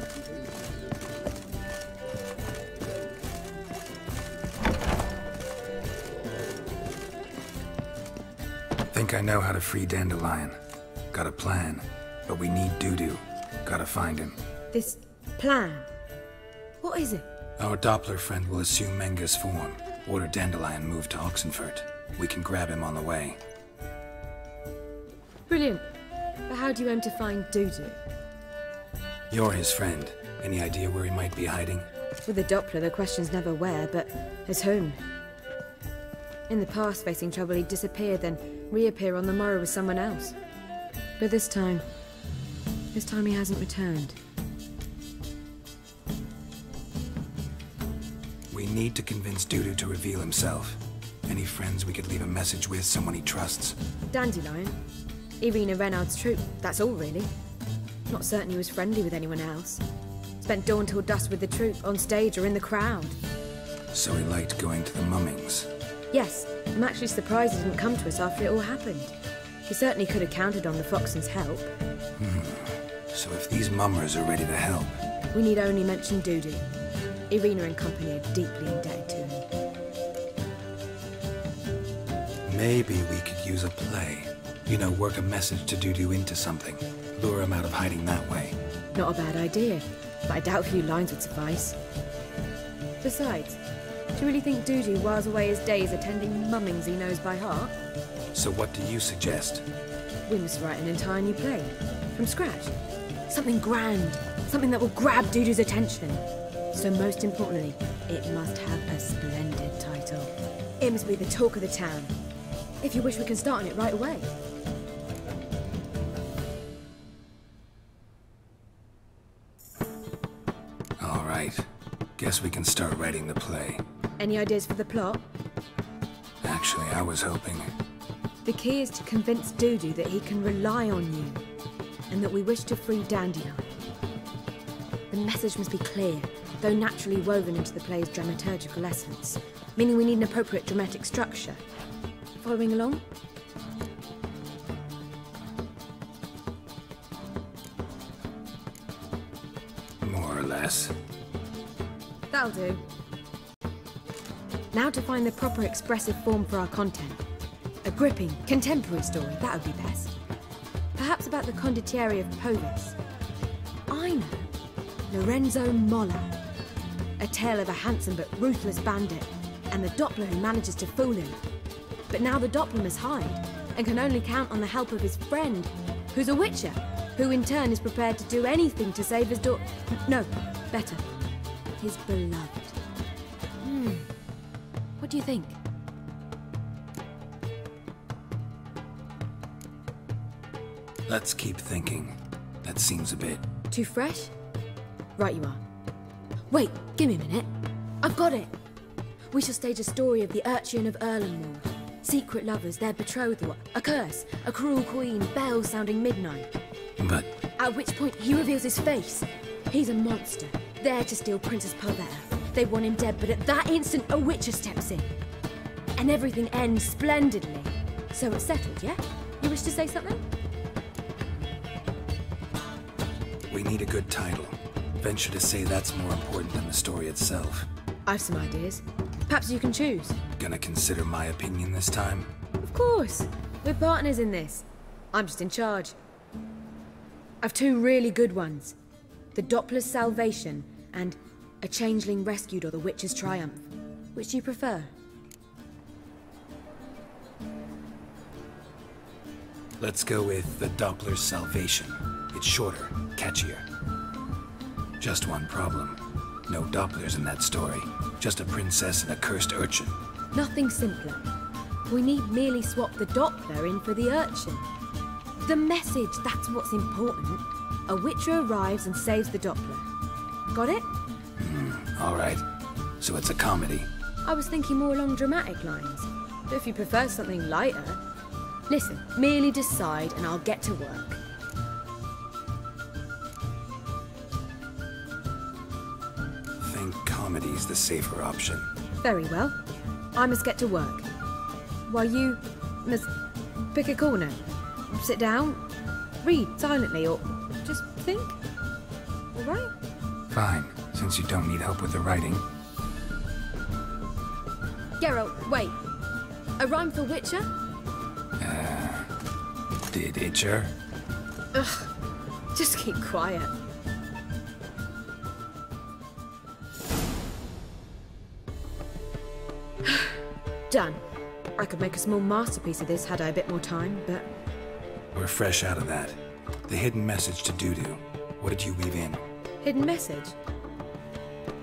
Think I know how to free Dandelion. Got a plan, but we need Dudu. Gotta find him. This plan? What is it? Our Doppler friend will assume Menga's form. Order Dandelion moved to Oxenfurt. We can grab him on the way. Brilliant. But how do you aim to find Dudu? You're his friend. Any idea where he might be hiding? With the Doppler, the question's never where, but as whom. In the past, facing trouble, he'd disappear, then reappear on the morrow with someone else. But this time he hasn't returned. We need to convince Dudu to reveal himself. Any friends we could leave a message with, someone he trusts? Dandelion? Irina Renard's troupe, that's all really. Not certain he was friendly with anyone else. Spent dawn till dusk with the troupe, on stage or in the crowd. So he liked going to the mummings. Yes, I'm actually surprised he didn't come to us after it all happened. He certainly could have counted on the Foxen's help. So if these mummers are ready to help... We need only mention Dudu. Irina and company are deeply indebted to him. Maybe we could use a play. You know, work a message to Dudu into something. Lure him out of hiding that way. Not a bad idea, but I doubt a few lines would suffice. Besides, do you really think Dudu whiles away his days attending mummings he knows by heart? So what do you suggest? We must write an entire new play. From scratch. Something grand. Something that will grab Dudu's attention. So most importantly, it must have a splendid title. It must be the talk of the town. If you wish, we can start on it right away. All right. Guess we can start writing the play. Any ideas for the plot? Actually, I was hoping... The key is to convince Dudu that he can rely on you, and that we wish to free Dandelion. The message must be clear, though naturally woven into the play's dramaturgical essence, meaning we need an appropriate dramatic structure. Following along? More or less. That'll do. Now to find the proper expressive form for our content. A gripping, contemporary story, that would be best. Perhaps about the condottieri of Povis. I know. Lorenzo Molla. A tale of a handsome but ruthless bandit, and the Doppler who manages to fool him. But now the Doppler must hide, and can only count on the help of his friend, who's a Witcher, who in turn is prepared to do anything to save his no, better, his beloved. What do you think? Let's keep thinking. That seems a bit... Too fresh? Right you are. Wait, give me a minute. I've got it! We shall stage a story of the Urchin of Erlenmoor. Secret lovers, their betrothal, a curse, a cruel queen, bells sounding midnight. But... At which point he reveals his face. He's a monster, there to steal Princess Pavetta. They want him dead, but at that instant a Witcher steps in. And everything ends splendidly. So it's settled, yeah? You wish to say something? We need a good title. Venture to say that's more important than the story itself. I've some ideas. Perhaps you can choose. Gonna consider my opinion this time? Of course. We're partners in this. I'm just in charge. I've two really good ones. The Doppler's Salvation and A Changeling Rescued or the Witcher's Triumph. Which do you prefer? Let's go with The Doppler's Salvation. It's shorter, catchier. Just one problem. No Dopplers in that story. Just a princess and a cursed urchin. Nothing simpler. We need merely swap the Doppler in for the urchin. The message, that's what's important. A Witcher arrives and saves the Doppler. Got it? All right. So it's a comedy. I was thinking more along dramatic lines. But if you prefer something lighter... Listen, merely decide and I'll get to work. Think comedy's the safer option. Very well. I must get to work. While you must pick a corner. Sit down, read silently, or just think. All right? Fine, since you don't need help with the writing. Geralt, wait. A rhyme for Witcher? Did Itcher? Ugh, just keep quiet. Done. I could make a small masterpiece of this had I a bit more time, but... We're fresh out of that. The hidden message to Dudu. What did you weave in? Hidden message?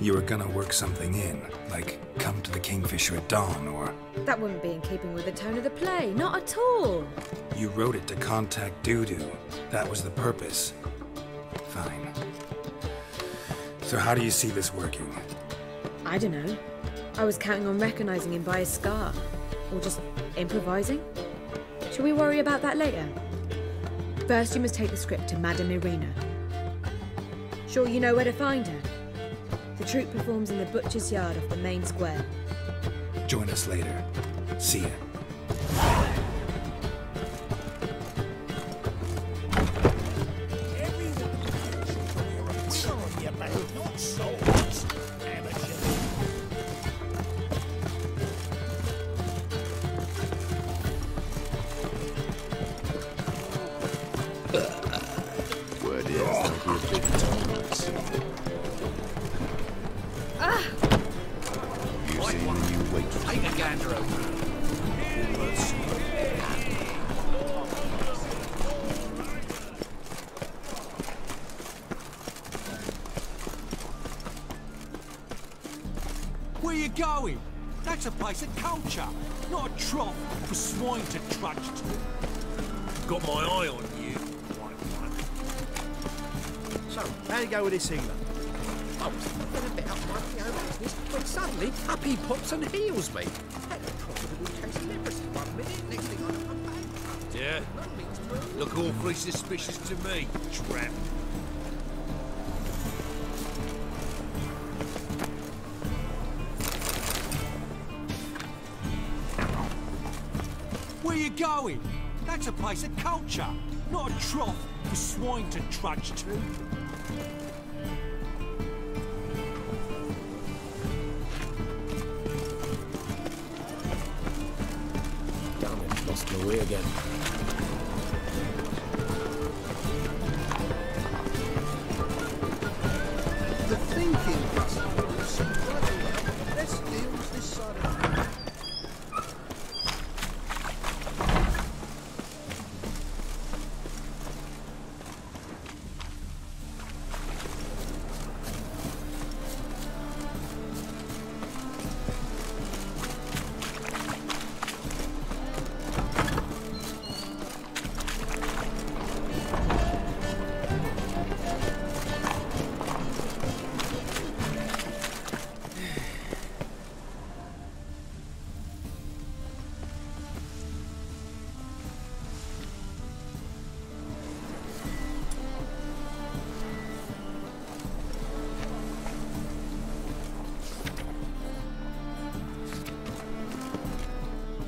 You were gonna work something in, like come to the Kingfisher at dawn, or... That wouldn't be in keeping with the tone of the play, not at all. You wrote it to contact Dudu. That was the purpose. Fine. So how do you see this working? I don't know. I was counting on recognizing him by his scar. Or just improvising. Shall we worry about that later? First, you must take the script to Madame Irina. Sure you know where to find her? The troupe performs in the butcher's yard off the main square. Join us later. See ya. Where you going? That's a place of culture, not a trough for swine to trudge to. Got my eye on you, white one. So, how'd it go with this healer? I was thinking about my own business when suddenly up he pops and heals me. Had a profitable case of leprosy 1 minute, next thing I know I'm back. Yeah? Look awfully suspicious to me, tramp. Where you going? That's a place of culture, not a trough for swine to trudge to. Damn it, lost my way again. The thinking festival seems right away. Let's deal with this side of the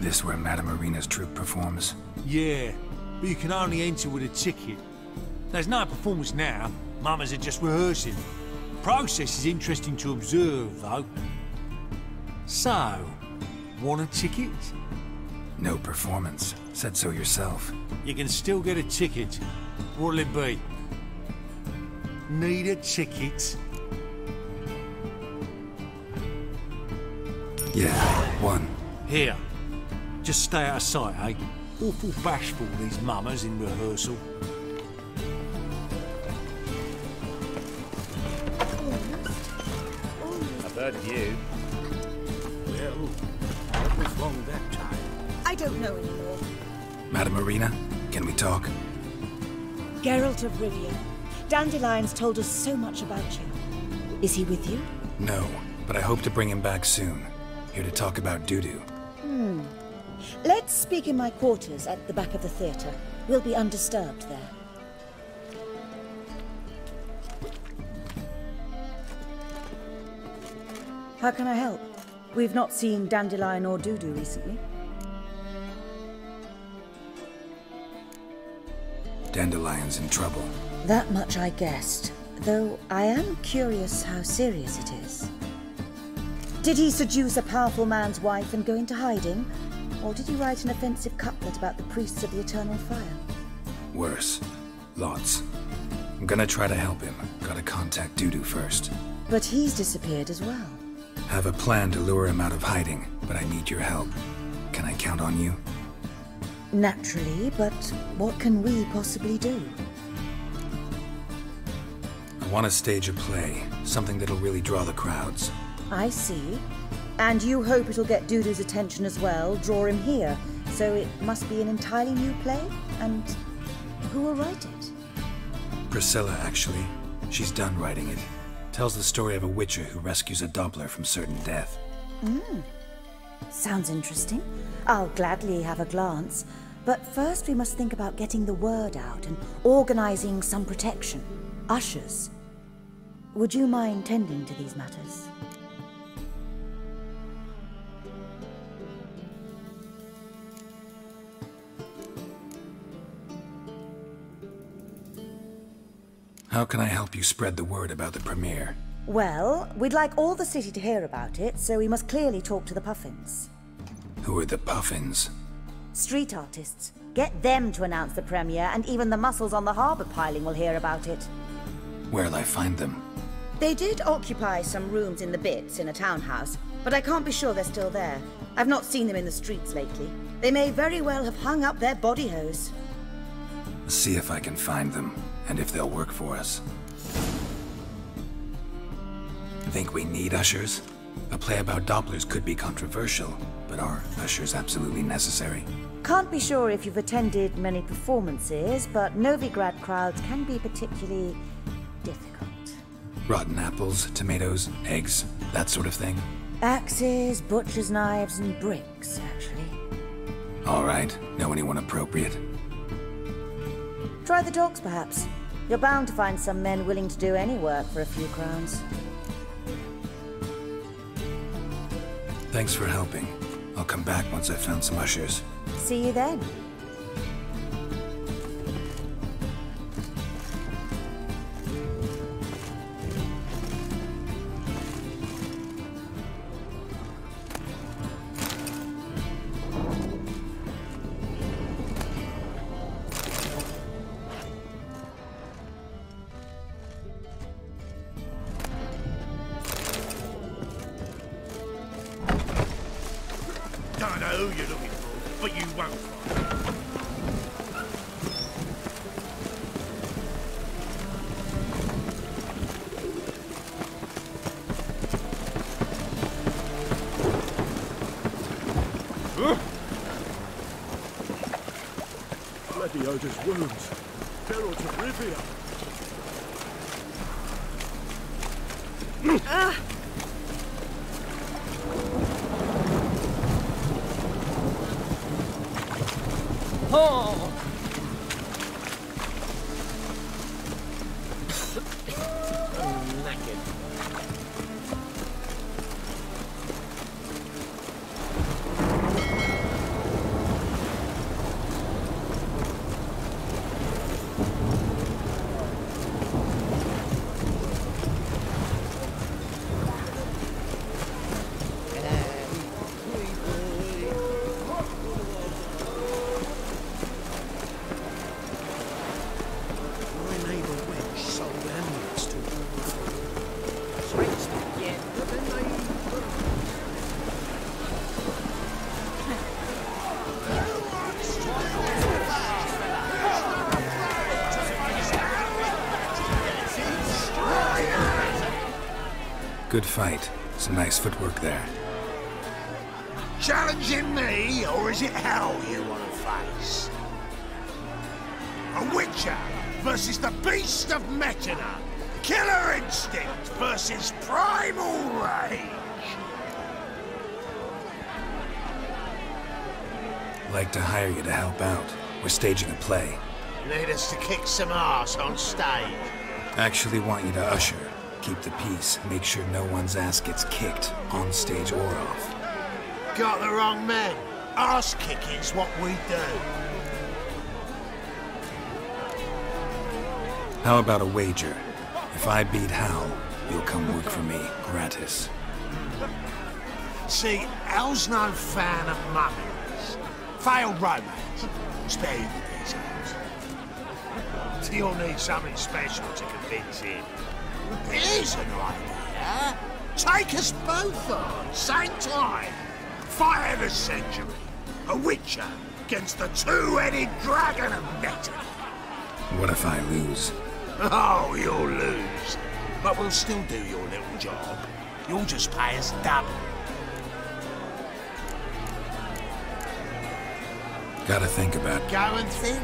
This where Madame Irina's troupe performs? Yeah, but you can only enter with a ticket. There's no performance now. Mamas are just rehearsing. Process is interesting to observe, though. So, want a ticket? No performance. Said so yourself. You can still get a ticket. What'll it be? Need a ticket? Yeah, one. Here. Just stay out of sight, eh? Awful bashful, these mamas in rehearsal. I've heard of you. Well, what was wrong that time? I don't know anymore. Madame Irina, can we talk? Geralt of Rivia. Dandelion's told us so much about you. Is he with you? No, but I hope to bring him back soon. Here to talk about Dudu. Let's speak in my quarters at the back of the theatre. We'll be undisturbed there. How can I help? We've not seen Dandelion or Dudu recently. Dandelion's in trouble. That much I guessed, though I am curious how serious it is. Did he seduce a powerful man's wife and go into hiding? Or did he write an offensive couplet about the priests of the eternal fire? Worse. Lots. I'm gonna try to help him. Gotta contact Dudu first. But he's disappeared as well. Have a plan to lure him out of hiding, but I need your help. Can I count on you? Naturally, but what can we possibly do? I want to stage a play, something that'll really draw the crowds. I see. And you hope it'll get Dudu's attention as well, draw him here. So it must be an entirely new play? And who will write it? Priscilla, actually. She's done writing it. Tells the story of a witcher who rescues a Doppler from certain death. Sounds interesting. I'll gladly have a glance. But first we must think about getting the word out and organizing some protection. Ushers. Would you mind tending to these matters? How can I help you spread the word about the premiere? Well, we'd like all the city to hear about it, so we must clearly talk to the Puffins. Who are the Puffins? Street artists. Get them to announce the premiere, and even the muscles on the harbour piling will hear about it. Where'll I find them? They did occupy some rooms in the Bits in a townhouse, but I can't be sure they're still there. I've not seen them in the streets lately. They may very well have hung up their body hose. See if I can find them, and if they'll work for us. Think we need ushers? A play about Dopplers could be controversial, but are ushers absolutely necessary? Can't be sure if you've attended many performances, but Novigrad crowds can be particularly difficult. Rotten apples, tomatoes, eggs, that sort of thing? Axes, butcher's knives, and bricks, actually. All right. Know anyone appropriate? Try the dogs, perhaps. You're bound to find some men willing to do any work for a few crowns. Thanks for helping. I'll come back once I've found some ushers. See you then. Don't know who you're looking for, but you won't find. Bloody Oda's wounds. Feral to Rivia. Oh! I'm knackered. Good fight. Some nice footwork there. Challenging me, or is it hell you want to face? A Witcher versus the Beast of Metina. Killer instinct versus primal rage. Like to hire you to help out. We're staging a play. Need us to kick some ass on stage. Actually want you to usher. Keep the peace. Make sure no one's ass gets kicked, on stage or off. Got the wrong man. Ass kicking's what we do. How about a wager? If I beat Hal, you'll come work for me, gratis. See, Hal's no fan of mummies. Failed romance. Spare you the details. You'll need something special to convince him. Here's an idea. Take us both on, same time. Fight of the century. A Witcher against the two-headed dragon of Metina. What if I lose? Oh, you'll lose. But we'll still do your little job. You'll just pay us double. Gotta think about it. Go and think.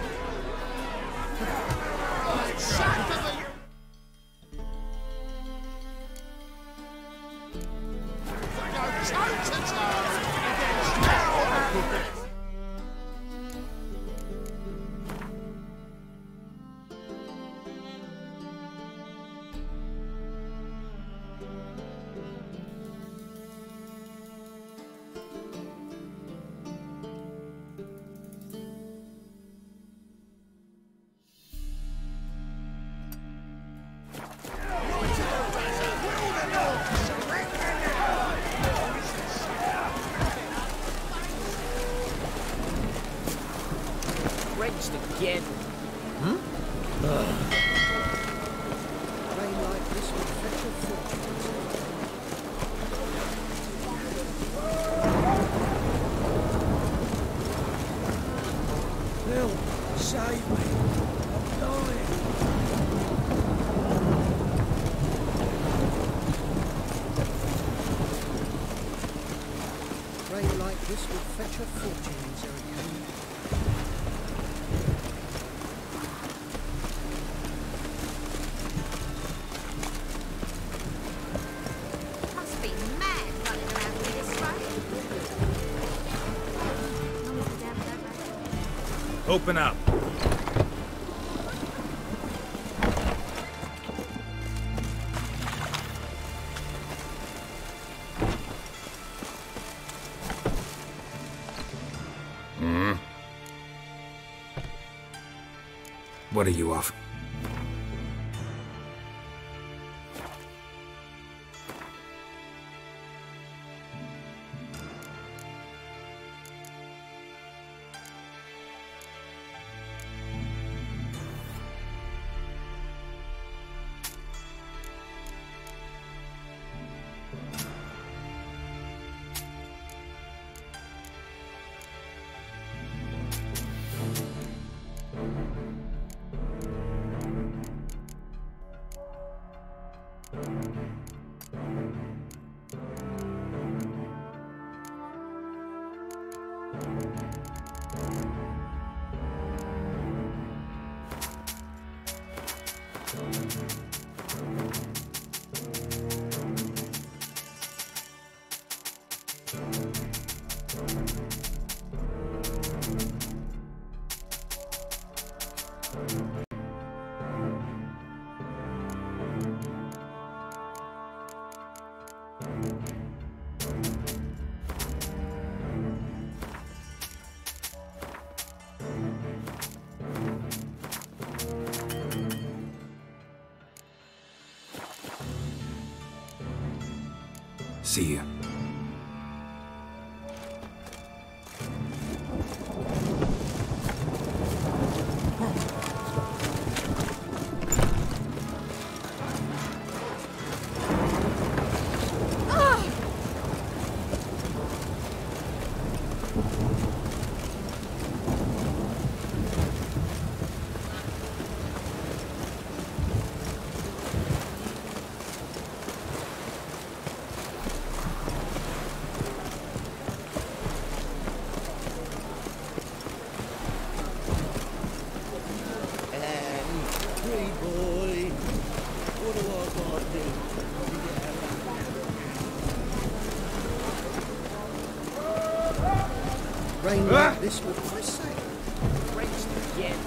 Drenched again. Rain like this will fetch a fortune. Help! Save me! I'm dying! Rain like this will fetch a fortune, Zerikane. Open up. What are you off? See ya. Rain like this will I say. Drenched again.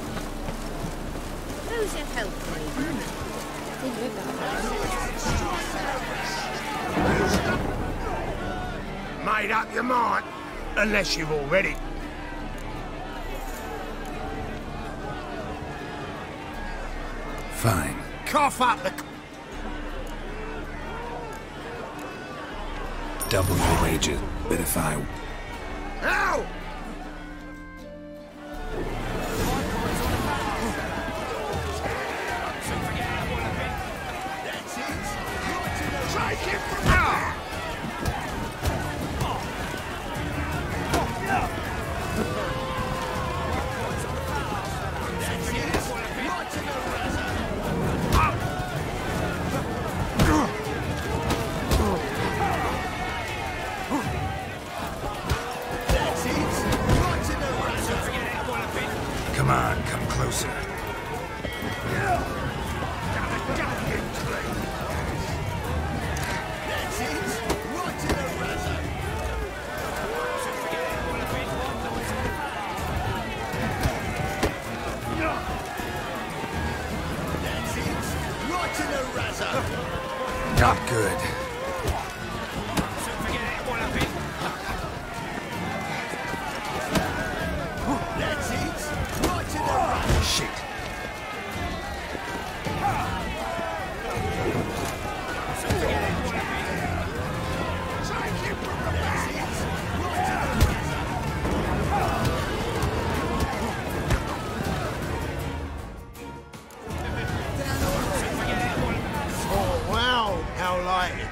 Who's your help, Made up your mind, unless you've already. Fine. Cough up the... Double your wages, but if I... Ow!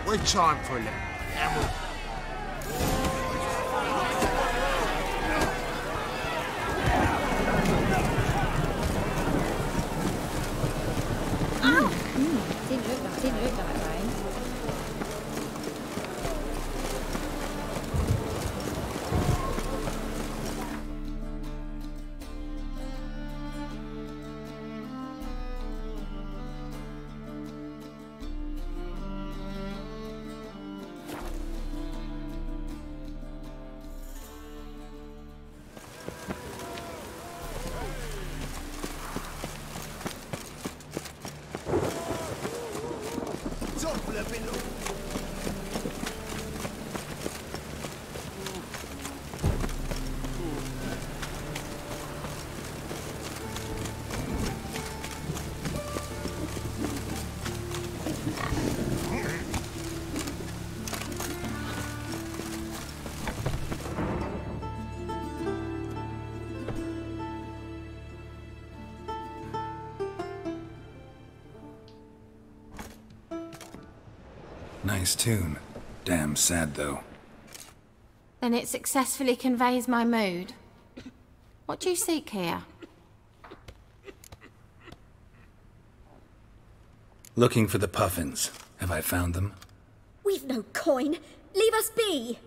We're time for a little ammo. Didn't look like rain. Nice tune. Damn sad, though. Then it successfully conveys my mood. What do you seek here? Looking for the puffins. Have I found them? We've no coin. Leave us be.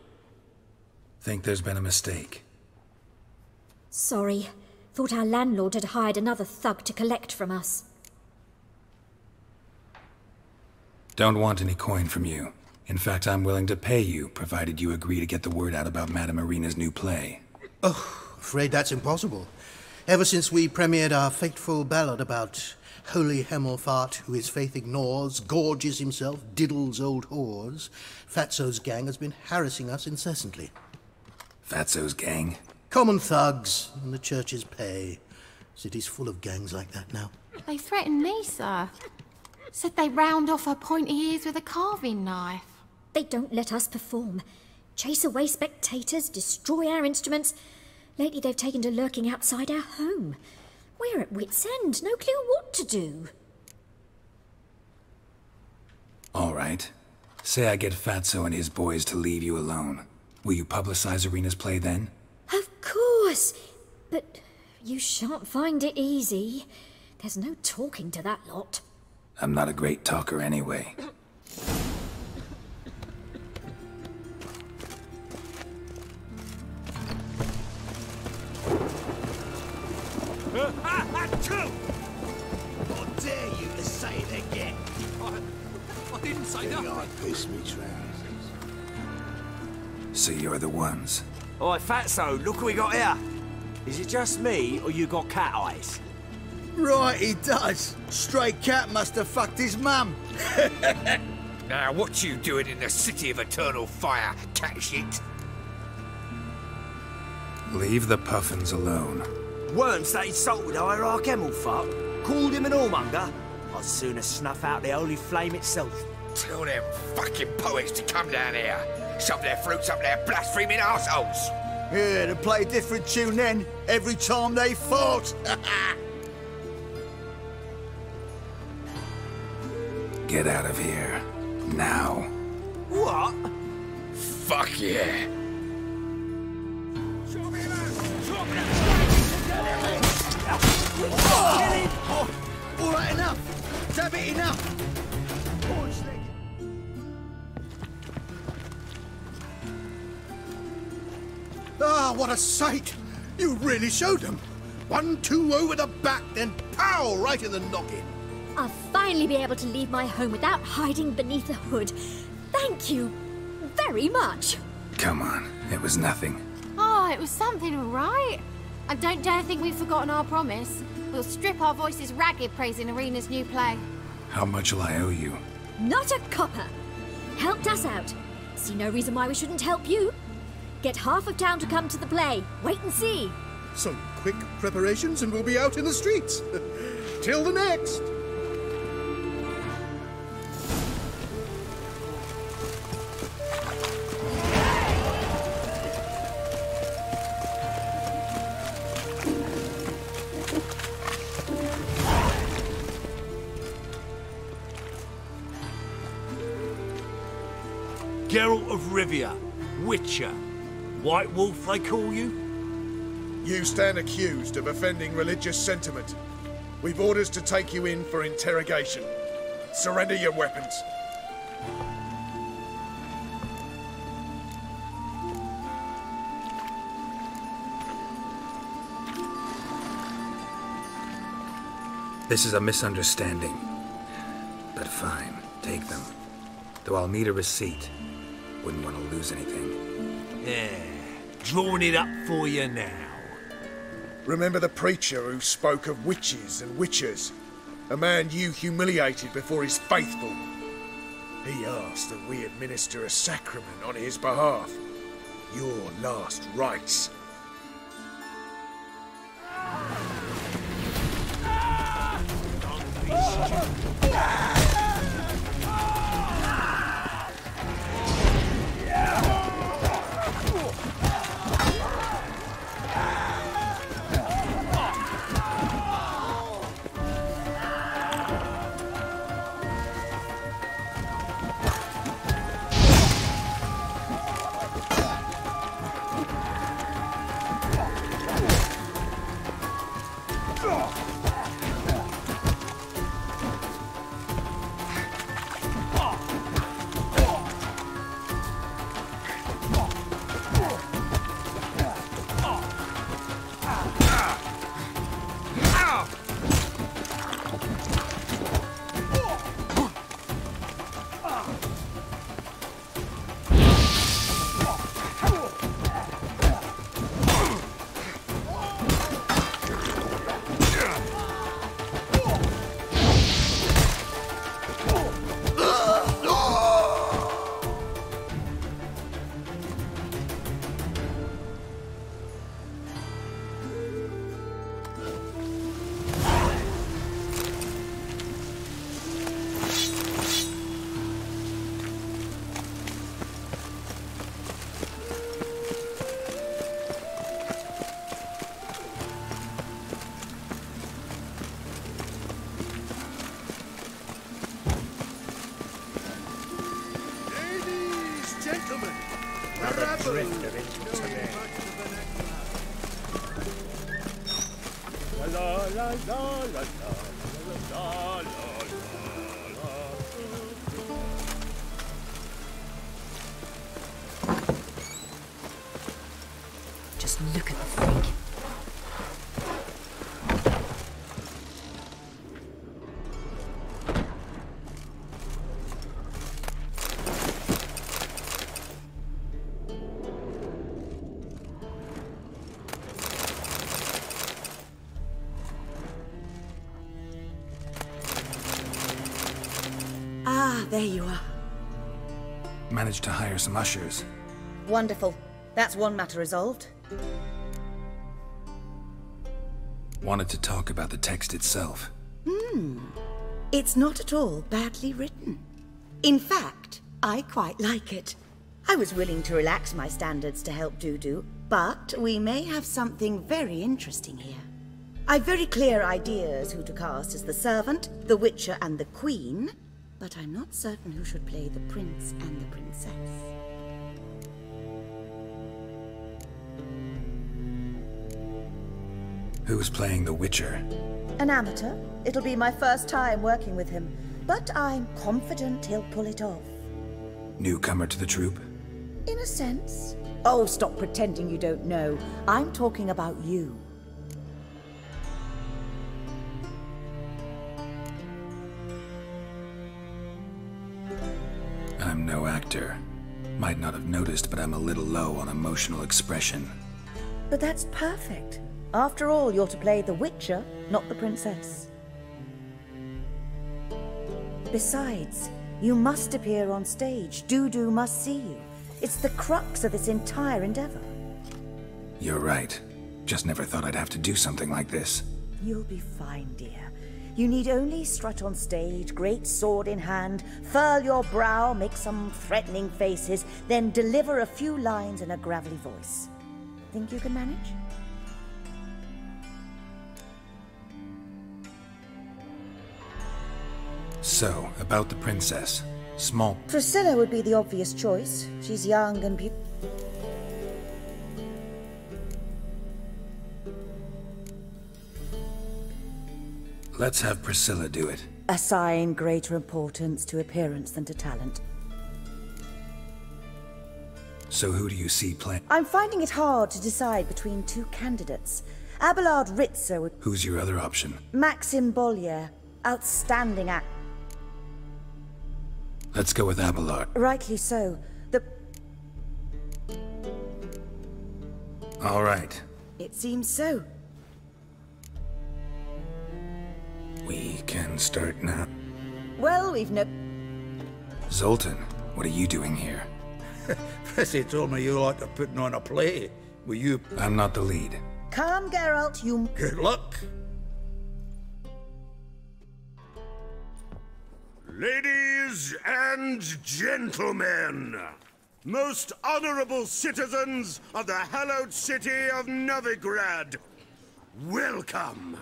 Think there's been a mistake. Sorry. Thought our landlord had hired another thug to collect from us. Don't want any coin from you. In fact, I'm willing to pay you, provided you agree to get the word out about Madame Irina's new play. Oh, afraid that's impossible. Ever since we premiered our fateful ballad about holy Hemelfart, who his faith ignores, gorges himself, diddles old whores, Fatso's gang has been harassing us incessantly. Fatso's gang? Common thugs in the church's pay. City's full of gangs like that now. They threatened me, sir. Said they round off her pointy ears with a carving knife. They don't let us perform. Chase away spectators, destroy our instruments. Lately they've taken to lurking outside our home. We're at wit's end, no clue what to do. All right. Say I get Fatso and his boys to leave you alone. Will you publicize Irina's play then? Of course. But you shan't find it easy. There's no talking to that lot. I'm not a great talker anyway. How dare you to say it again? I didn't say that. I piss me trousers. So you're the ones. Oi, Fatso, look what we got here. Is it just me, or you got cat eyes? Right, he does. Stray cat must have fucked his mum. Now, what you doing in the city of eternal fire, cat shit? Leave the puffins alone. Worms that insulted Hierarch Hemelfart, called him an whoremonger. I'd sooner snuff out the holy flame itself. Tell them fucking poets to come down here. Shove their fruits up their blaspheming arseholes. Yeah, to play a different tune then, every time they fought. Get out of here. Now. What? Fuck yeah. Oh, all right, enough. Damn it, enough. Ah, what a sight. You really showed them. 1-2 over the back, then pow, right in the noggin. I'll finally be able to leave my home without hiding beneath a hood. Thank you very much. Come on, it was nothing. Oh, it was something, all right. And don't dare think we've forgotten our promise. We'll strip our voices ragged praising Irina's new play. How much will I owe you? Not a copper. Helped us out. See no reason why we shouldn't help you. Get half of town to come to the play. Wait and see. Some quick preparations and we'll be out in the streets. Till the next. Geralt of Rivia, Witcher. White Wolf, they call you? You stand accused of offending religious sentiment. We've orders to take you in for interrogation. Surrender your weapons. This is a misunderstanding. But fine, take them. Though I'll need a receipt. Wouldn't want to lose anything. Yeah, drawing it up for you now. Remember the preacher who spoke of witches and witchers? A man you humiliated before his faithful. He asked that we administer a sacrament on his behalf. Your last rites. Just look at the freak. Ah, there you are. Managed to hire some ushers. Wonderful. That's one matter resolved. Wanted to talk about the text itself. It's not at all badly written. In fact, I quite like it. I was willing to relax my standards to help Dudu, but we may have something very interesting here. I've very clear ideas who to cast as the servant, the Witcher, and the Queen, but I'm not certain who should play the Prince and the Princess. Who's playing the Witcher? An amateur. It'll be my first time working with him, but I'm confident he'll pull it off. Newcomer to the troupe? In a sense. Oh, stop pretending you don't know. I'm talking about you. I'm no actor. Might not have noticed, but I'm a little low on emotional expression. But that's perfect. After all, you're to play the Witcher, not the Princess. Besides, you must appear on stage. Dudu must see you. It's the crux of this entire endeavor. You're right. Just never thought I'd have to do something like this. You'll be fine, dear. You need only strut on stage, great sword in hand, furl your brow, make some threatening faces, then deliver a few lines in a gravelly voice. Think you can manage? So, about the princess. Small. Priscilla would be the obvious choice. She's young and beautiful. Let's have Priscilla do it. Assign greater importance to appearance than to talent. So who do you see playing? I'm finding it hard to decide between two candidates. Abelard Ritzer would... Who's your other option? Maxim Bollier. Outstanding act. Let's go with Abelard. Rightly so. The... All right. It seems so. We can start now. Well, we've no... Zoltan, what are you doing here? Prissy told me you like to putting on a play. Will you... I'm not the lead. Come, Geralt, you... Good luck. Ladies and gentlemen, most honorable citizens of the hallowed city of Novigrad, welcome.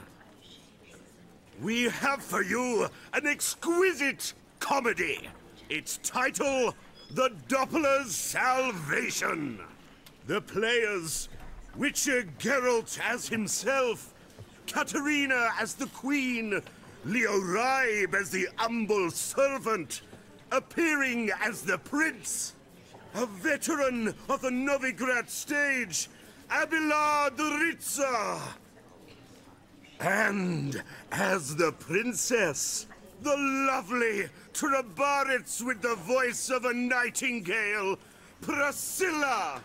We have for you an exquisite comedy. Its title, The Doppler's Salvation. The players, Witcher Geralt as himself, Katerina as the Queen, Leo Raib as the humble servant, appearing as the Prince, a veteran of the Novigrad stage, Abelard Ritzer. And as the Princess, the lovely Trabaritz with the voice of a nightingale, Priscilla.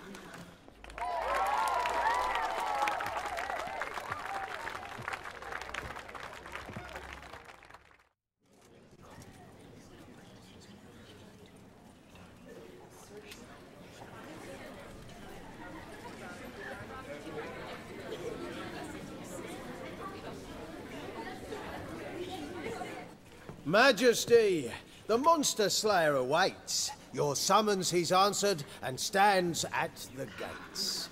Majesty, the monster slayer awaits. Your summons he's answered and stands at the gates.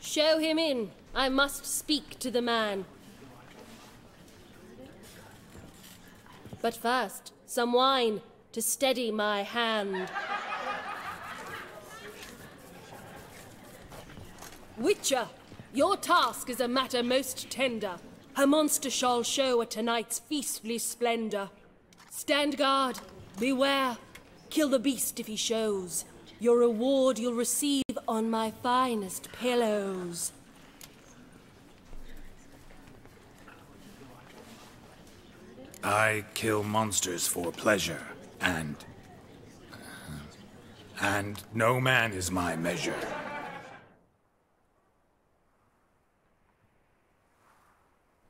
Show him in. I must speak to the man. But first, some wine to steady my hand. Witcher, your task is a matter most tender. Her monster shall show at tonight's feastly splendor. Stand guard, beware, kill the beast if he shows. Your reward you'll receive on my finest pillows. I kill monsters for pleasure, and no man is my measure.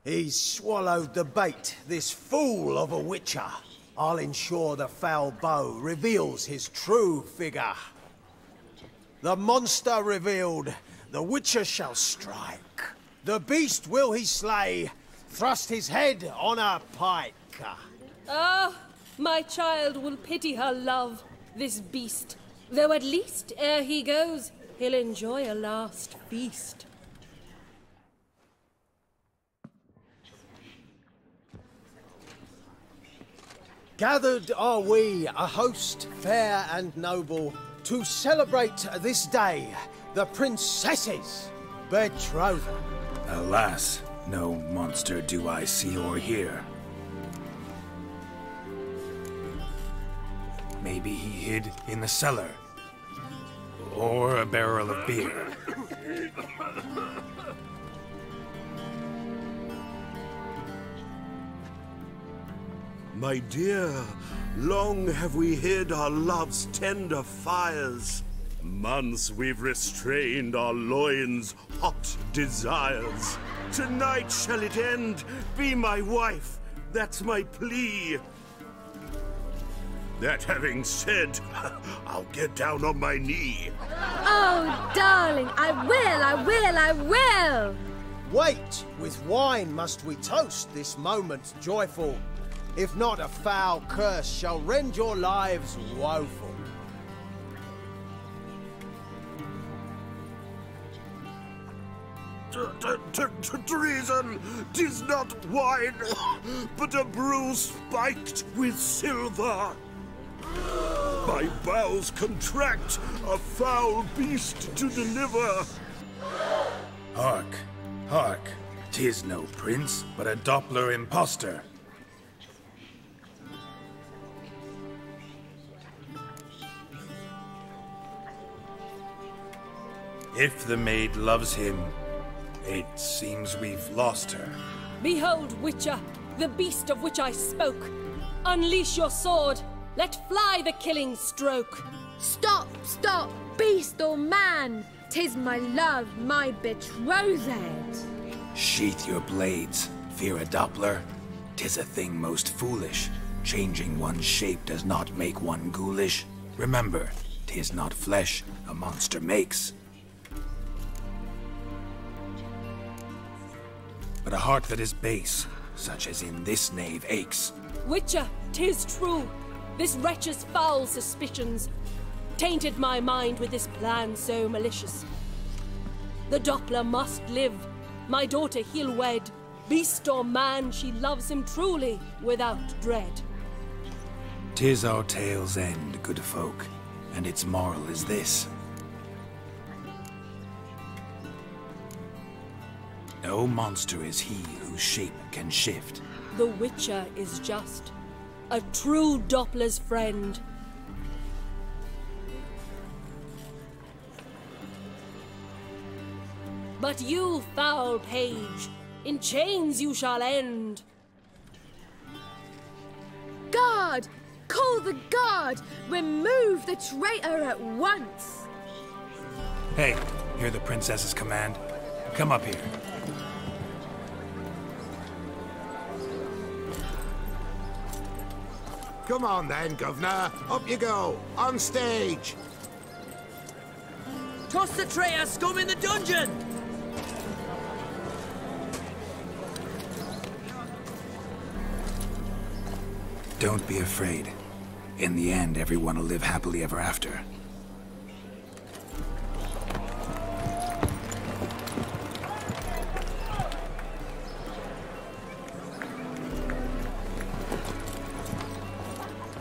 He's swallowed the bait, this fool of a witcher. I'll ensure the foul bow reveals his true figure. The monster revealed, the witcher shall strike. The beast will he slay, thrust his head on a pike. Ah, my child will pity her love, this beast. Though at least, ere he goes, he'll enjoy a last feast. Gathered are we, a host fair and noble, to celebrate this day, the princess's betrothal. Alas, no monster do I see or hear. Maybe he hid in the cellar. Or a barrel of beer. My dear, long have we hid our love's tender fires. Months we've restrained our loins' hot desires. Tonight shall it end, be my wife, that's my plea. That having said, I'll get down on my knee. Oh, darling, I will! Wait, with wine must we toast this moment joyful. If not, a foul curse shall rend your lives woeful. Treason! 'Tis not wine, but a brew spiked with silver. My bowels contract, a foul beast to deliver. Hark, hark. 'Tis no prince, but a Doppler impostor. If the maid loves him, it seems we've lost her. Behold, Witcher, the beast of which I spoke. Unleash your sword. Let fly the killing stroke. Stop, stop, beast or man! 'Tis my love, my betrothed. Sheath your blades, fear a Doppler. 'Tis a thing most foolish. Changing one's shape does not make one ghoulish. Remember, 'tis not flesh a monster makes, but a heart that is base, such as in this knave aches. Witcher, 'tis true. This wretch's foul suspicions tainted my mind with this plan so malicious. The Doppler must live. My daughter he'll wed. Beast or man, she loves him truly, without dread. 'Tis our tale's end, good folk, and its moral is this. No monster is he whose shape can shift. The Witcher is just a true Doppler's friend. But you, foul page, in chains you shall end. Guard! Call the guard! Remove the traitor at once! Hey, hear the princess's command? Come up here. Come on then, Governor. Up you go. On stage. Toss the traitor scum in the dungeon! Don't be afraid. In the end, everyone will live happily ever after.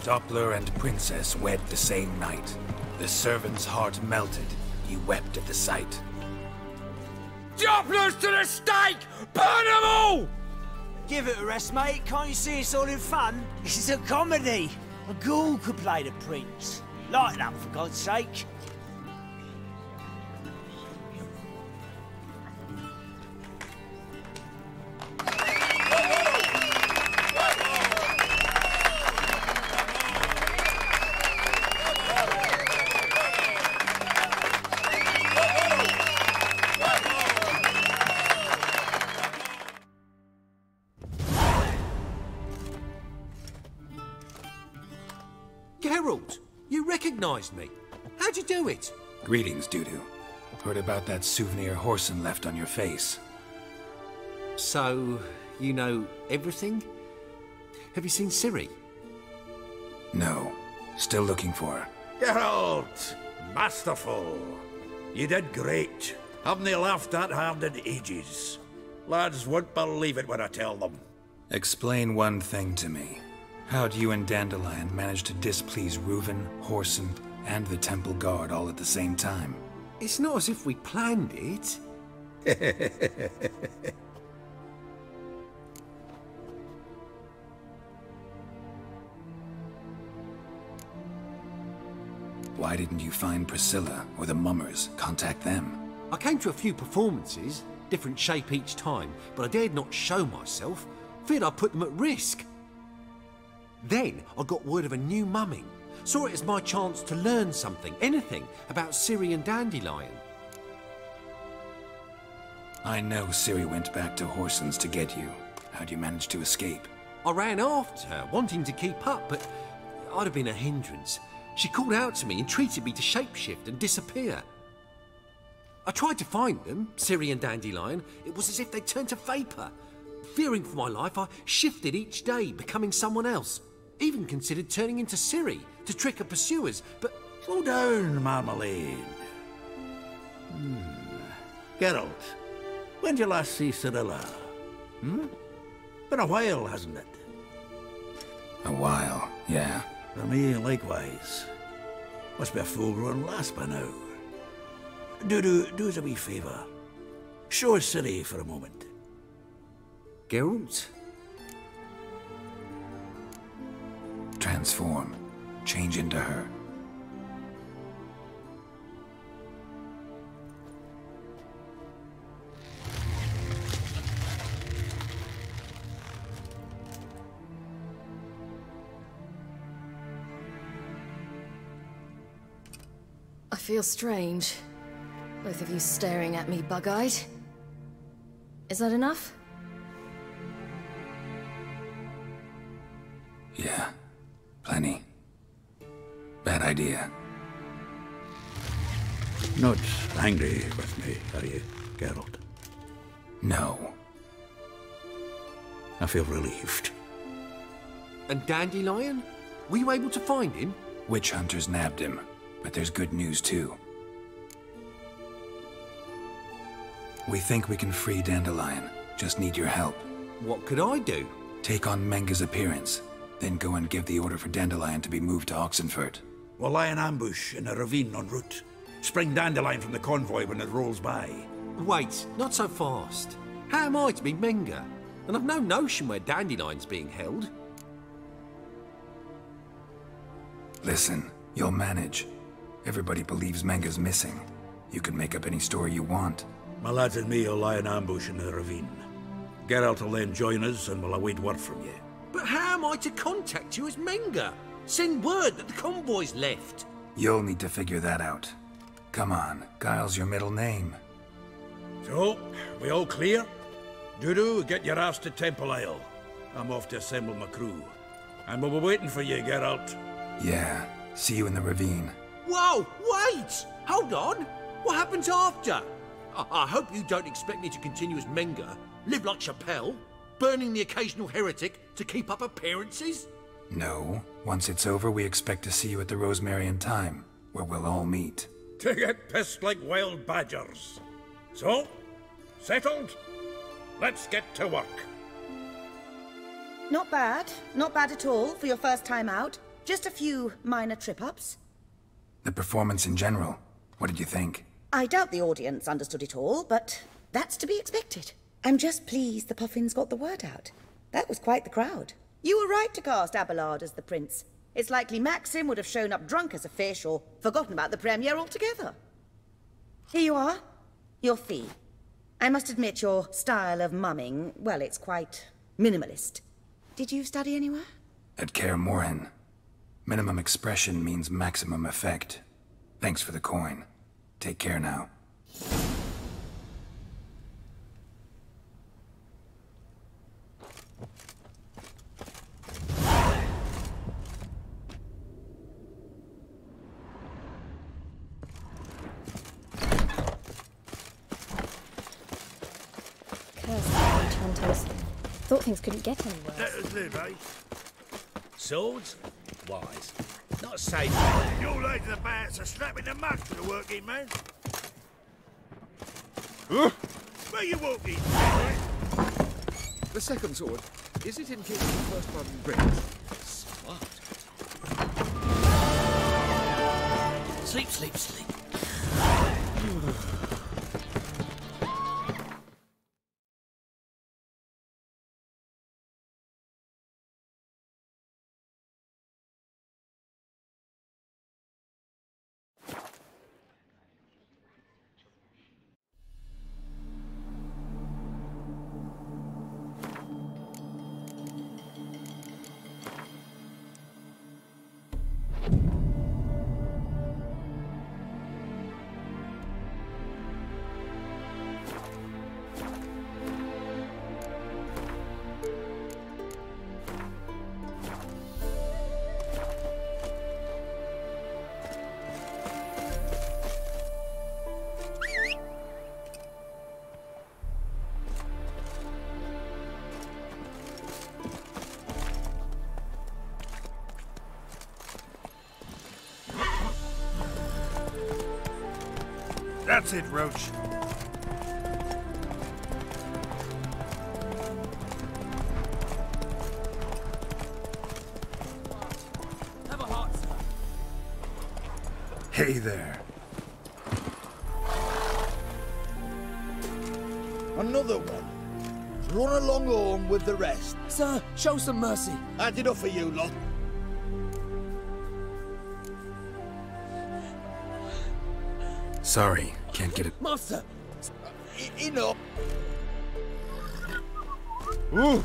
Doppler and princess wed the same night. The servant's heart melted. He wept at the sight. Dopplers to the stake! Burn them all! Give it a rest, mate. Can't you see it's all in fun? This is a comedy. A ghoul could play the prince. Lighten up, for God's sake. Geralt, you recognized me. How'd you do it? Greetings, Dudu. Heard about that souvenir Horson left on your face. So, you know everything? Have you seen Ciri? No. Still looking for her. Geralt! Masterful. You did great. Haven't they laughed that hard in ages? Lads won't believe it when I tell them. Explain one thing to me. How'd you and Dandelion manage to displease Reuven, Horson, and the Temple Guard all at the same time? It's not as if we planned it. Why didn't you find Priscilla or the Mummers? Contact them. I came to a few performances, different shape each time, but I dared not show myself. Feared I'd put them at risk. Then I got word of a new mumming. Saw it as my chance to learn something, anything, about Ciri and Dandelion. I know Ciri went back to Horson's to get you. How'd you manage to escape? I ran after her, wanting to keep up, but I'd have been a hindrance. She called out to me, entreated me to shapeshift and disappear. I tried to find them, Ciri and Dandelion. It was as if they'd turned to vapour. Fearing for my life, I shifted each day, becoming someone else. Even considered turning into Ciri to trick her pursuers, but... Slow down, Marmalade. Geralt, when did you last see Cirilla? Been a while, hasn't it? A while, yeah. For me, likewise. Must be a full-grown lass by now. Do us a wee favour. Show us Ciri for a moment. Geralt? Transform. Change into her. I feel strange. Both of you staring at me bug-eyed. Is that enough? Yeah. Plenty. Bad idea. Not angry with me, are you, Geralt? No. I feel relieved. And Dandelion? Were you able to find him? Witch hunters nabbed him, but there's good news too. We think we can free Dandelion. Just need your help. What could I do? Take on Menga's appearance, then go and give the order for Dandelion to be moved to Oxenfurt. We'll lie in ambush in a ravine en route. Spring Dandelion from the convoy when it rolls by. Wait, not so fast. How am I to be Menga? And I've no notion where Dandelion's being held. Listen, you'll manage. Everybody believes Menga's missing. You can make up any story you want. My lads and me will lie in ambush in the ravine. Geralt will then join us and we'll await word from you. But how am I to contact you as Menga? Send word that the convoy's left. You'll need to figure that out. Come on, Guile's your middle name. So, we all clear? Dudu, get your ass to Temple Isle. I'm off to assemble my crew. And we'll be waiting for you, Geralt. Yeah, see you in the ravine. Whoa, wait! Hold on! What happens after? I hope you don't expect me to continue as Menga, live like Chappelle, burning the occasional heretic to keep up appearances? No. Once it's over, we expect to see you at the Rosemary and Thyme, where we'll all meet. To get pissed like wild badgers. So, settled? Let's get to work. Not bad. Not bad at all for your first time out. Just a few minor trip-ups. The performance in general, what did you think? I doubt the audience understood it all, but that's to be expected. I'm just pleased the Puffins got the word out. That was quite the crowd. You were right to cast Abelard as the prince. It's likely Maxim would have shown up drunk as a fish or forgotten about the premiere altogether. Here you are. Your fee. I must admit your style of mumming, well, it's quite minimalist. Did you study anywhere? At Kaer Morhen. Minimum expression means maximum effect. Thanks for the coin. Take care now. Enchanters. Thought things couldn't get any worse. Let us live, eh? Swords? Wise. Not safe. Your lady the bats are slapping the mug for the working man. Where you walking? The second sword. Is it in case the first one breaks? Smart. Sleep, sleep, sleep. That's it, Roach. Have a heart. Hey there. Another one. Run along home with the rest. Sir, show some mercy. Had enough for you lot. Sorry, can't get it. Master! Enough. Ooh.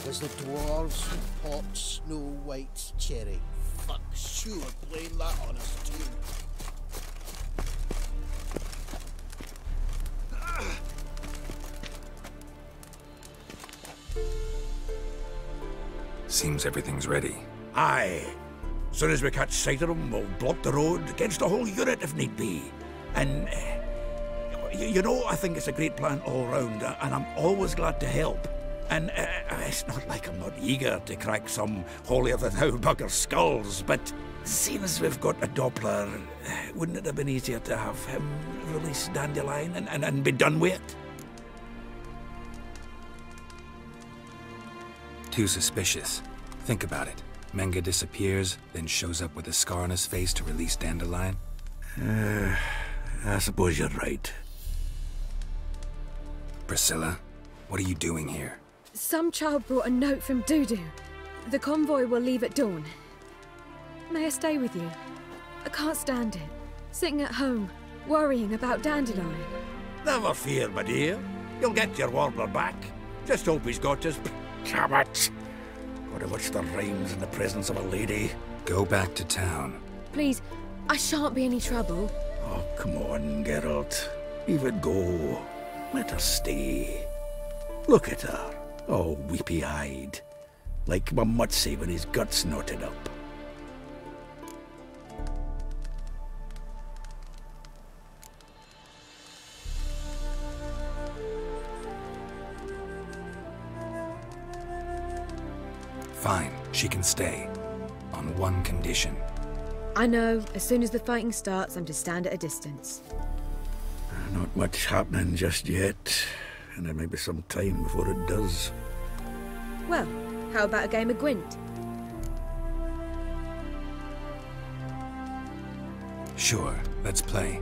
Was the dwarves hot snow white cherry? Fuck, sure, blame that on us too. Seems everything's ready. Aye. Soon as we catch sight of them, we'll block the road against the whole unit if need be. And, you know, I think it's a great plan all round, and I'm always glad to help. And it's not like I'm not eager to crack some holier-than-thou bugger skulls, but seeing as we've got a Doppler, wouldn't it have been easier to have him release Dandelion and be done with it? Too suspicious. Think about it. Menga disappears, then shows up with a scar on his face to release Dandelion. I suppose you're right. Priscilla, what are you doing here? Some child brought a note from Dudu. The convoy will leave at dawn. May I stay with you? I can't stand it. Sitting at home, worrying about Dandelion. Never fear, my dear. You'll get your warbler back. Just hope he's got his... Damn it! Gotta watch the rhymes in the presence of a lady. Go back to town. Please, I shan't be any trouble. Oh, come on, Geralt. Leave it go. Let her stay. Look at her. Oh, weepy-eyed. Like my mutsy when his guts knotted up. Fine, she can stay. On one condition. I know, as soon as the fighting starts, I'm to stand at a distance. Not much happening just yet. And there may be some time before it does. Well, how about a game of Gwent? Sure, let's play.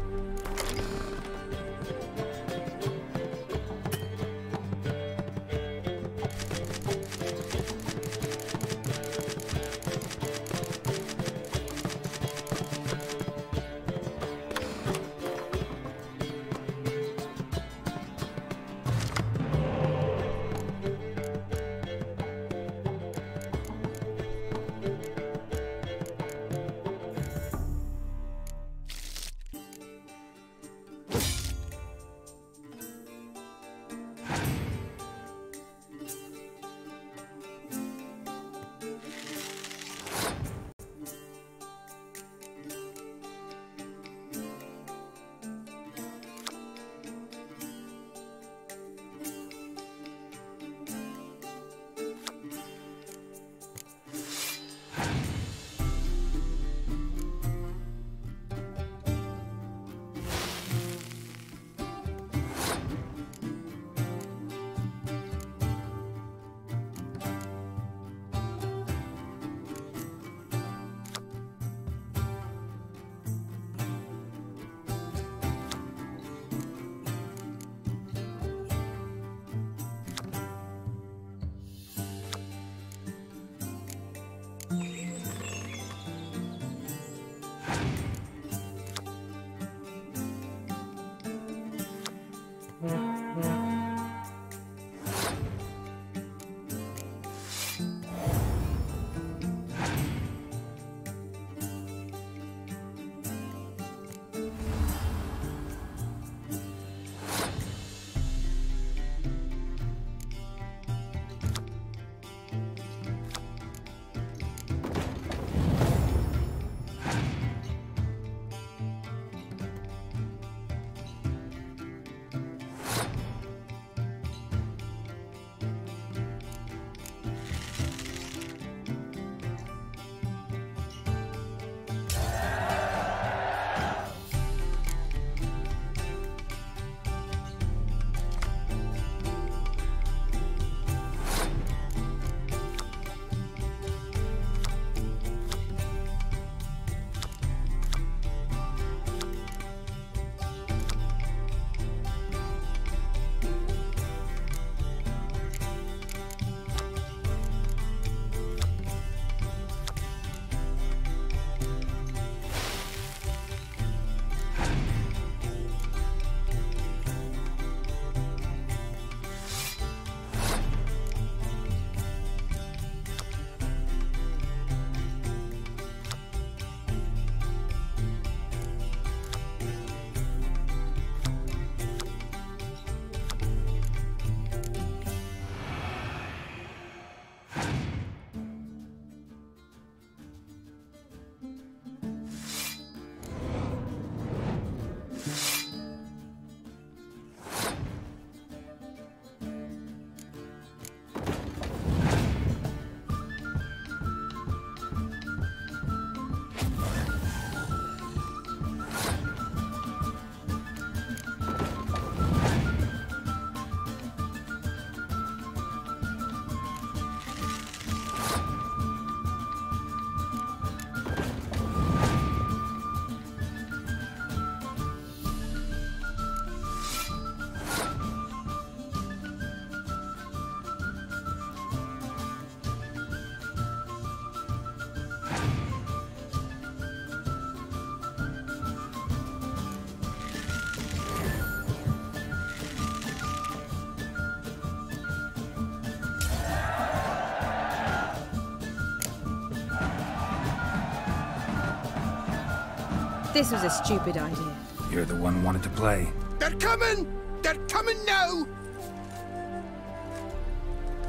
This was a stupid idea. You're the one wanted to play. They're coming! They're coming now!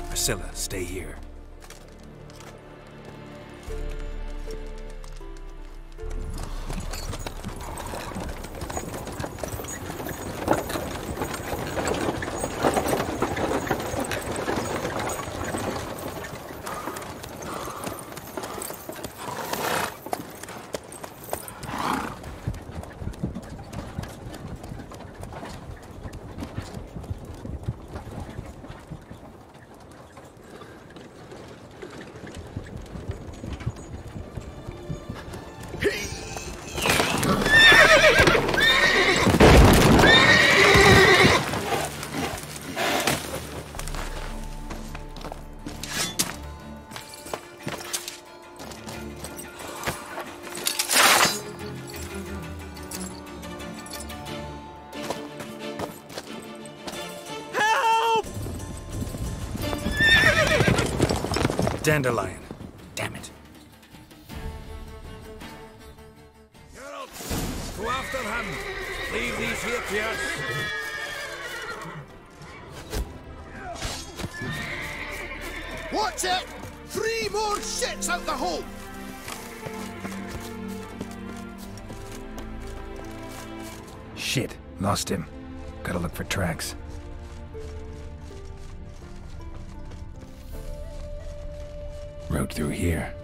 Priscilla, stay here. Dandelion. Damn it. Geralt, go after him. Leave these here to us. Watch it! 3 more shits out the hole! Shit. Lost him. Gotta look for tracks. Road through here.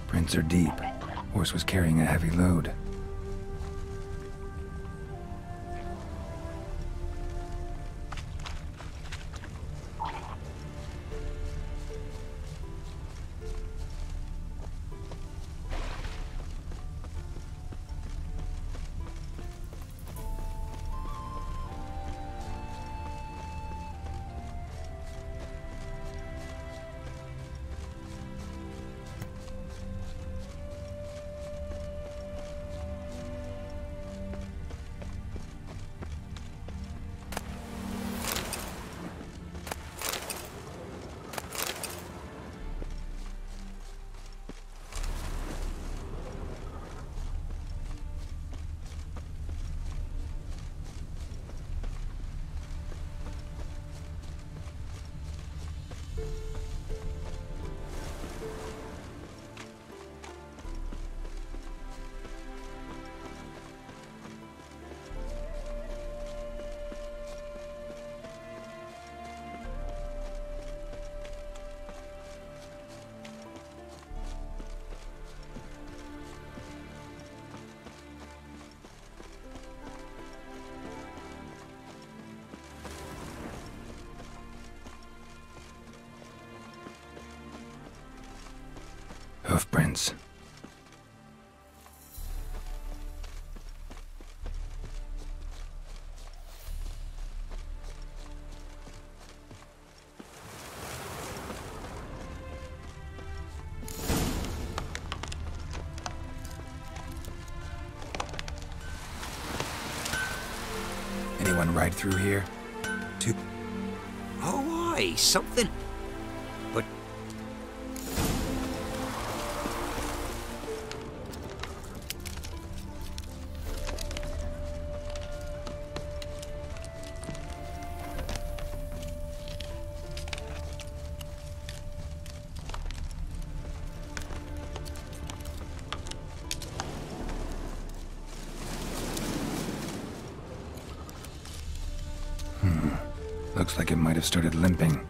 Prints are deep. Horse was carrying a heavy load. Hoofprints. run right through here? Oh, aye, something. But... Looks like it might have started limping.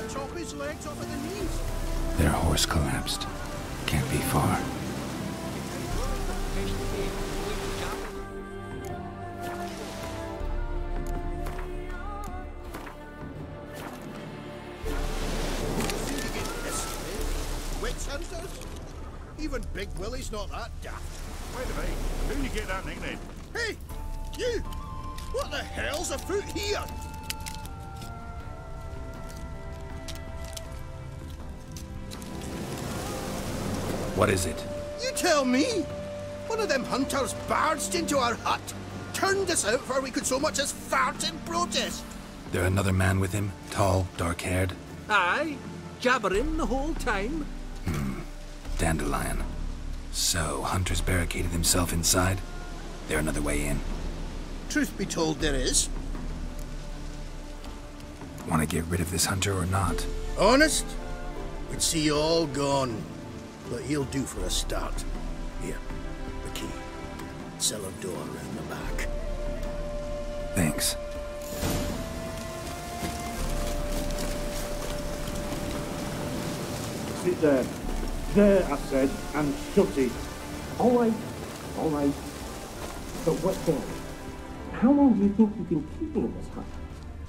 Chop his legs off at the knees. Their horse collapsed. Can't be far. Even Big Willie's not that daft. Wait a minute. Who'd you get that nickname? Hey! You! What the hell's afoot here? What is it? You tell me! One of them hunters barged into our hut, turned us out before we could so much as fart in protest. There another man with him? Tall, dark-haired? Aye, jabbering the whole time. Dandelion. So, Hunter's barricaded himself inside? There another way in? Truth be told, there is. Want to get rid of this Hunter or not? Honest? We'd see you all gone. But he'll do for a start. Here, the key. Cellar door around the back. Thanks. Sit there. There, I said, and shut it. All right. But what then? How long do you think you can keep me in this hut?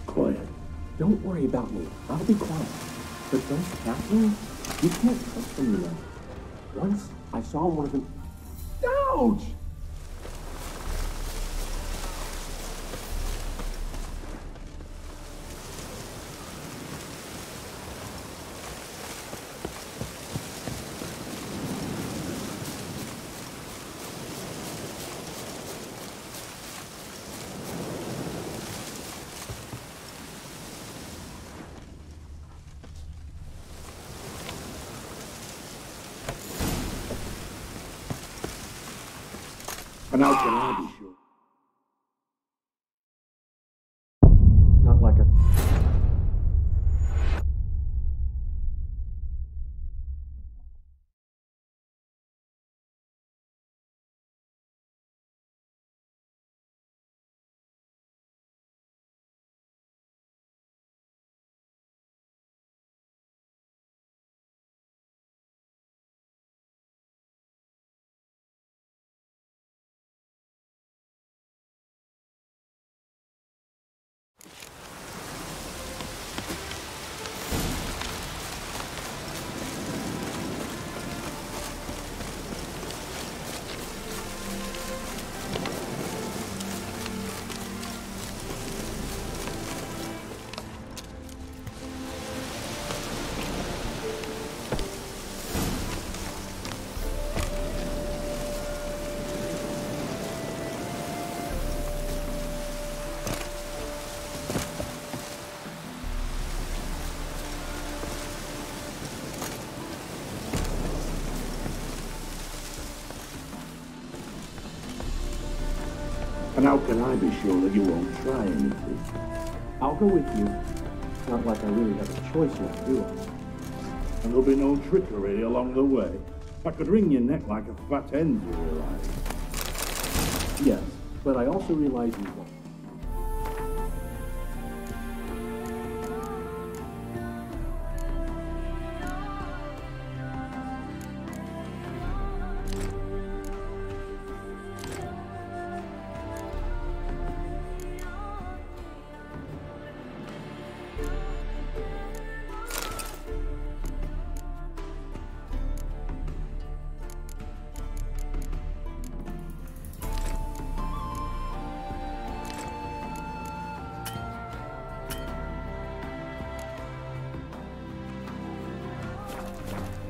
Quiet. Don't worry about me. I'll be quiet. But those captains, you can't trust them, you know. Once I saw one of them... Ouch! And how can I be sure? Not like a... And how can I be sure that you won't try anything? I'll go with you. It's not like I really have a choice now, do I? And there'll be no trickery along the way. I could wring your neck like a fat hen, you realize? Yes, but I also realize you won't.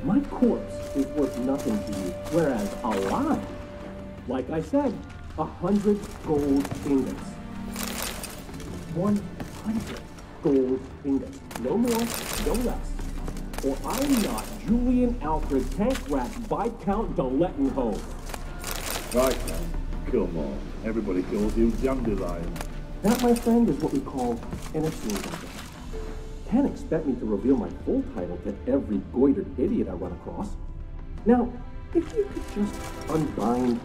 My corpse is worth nothing to you, whereas alive, like I said, 100 gold ingots. 100 gold ingots. No more, no less. Or I'm not Julian Alfred Tankrat Viscount de Lettenhove. Right then, come on. Everybody calls you Dandelion. That, my friend, is what we call an assumed. Can't expect me to reveal my full title to every goitered idiot I run across. Now, if you could just unbind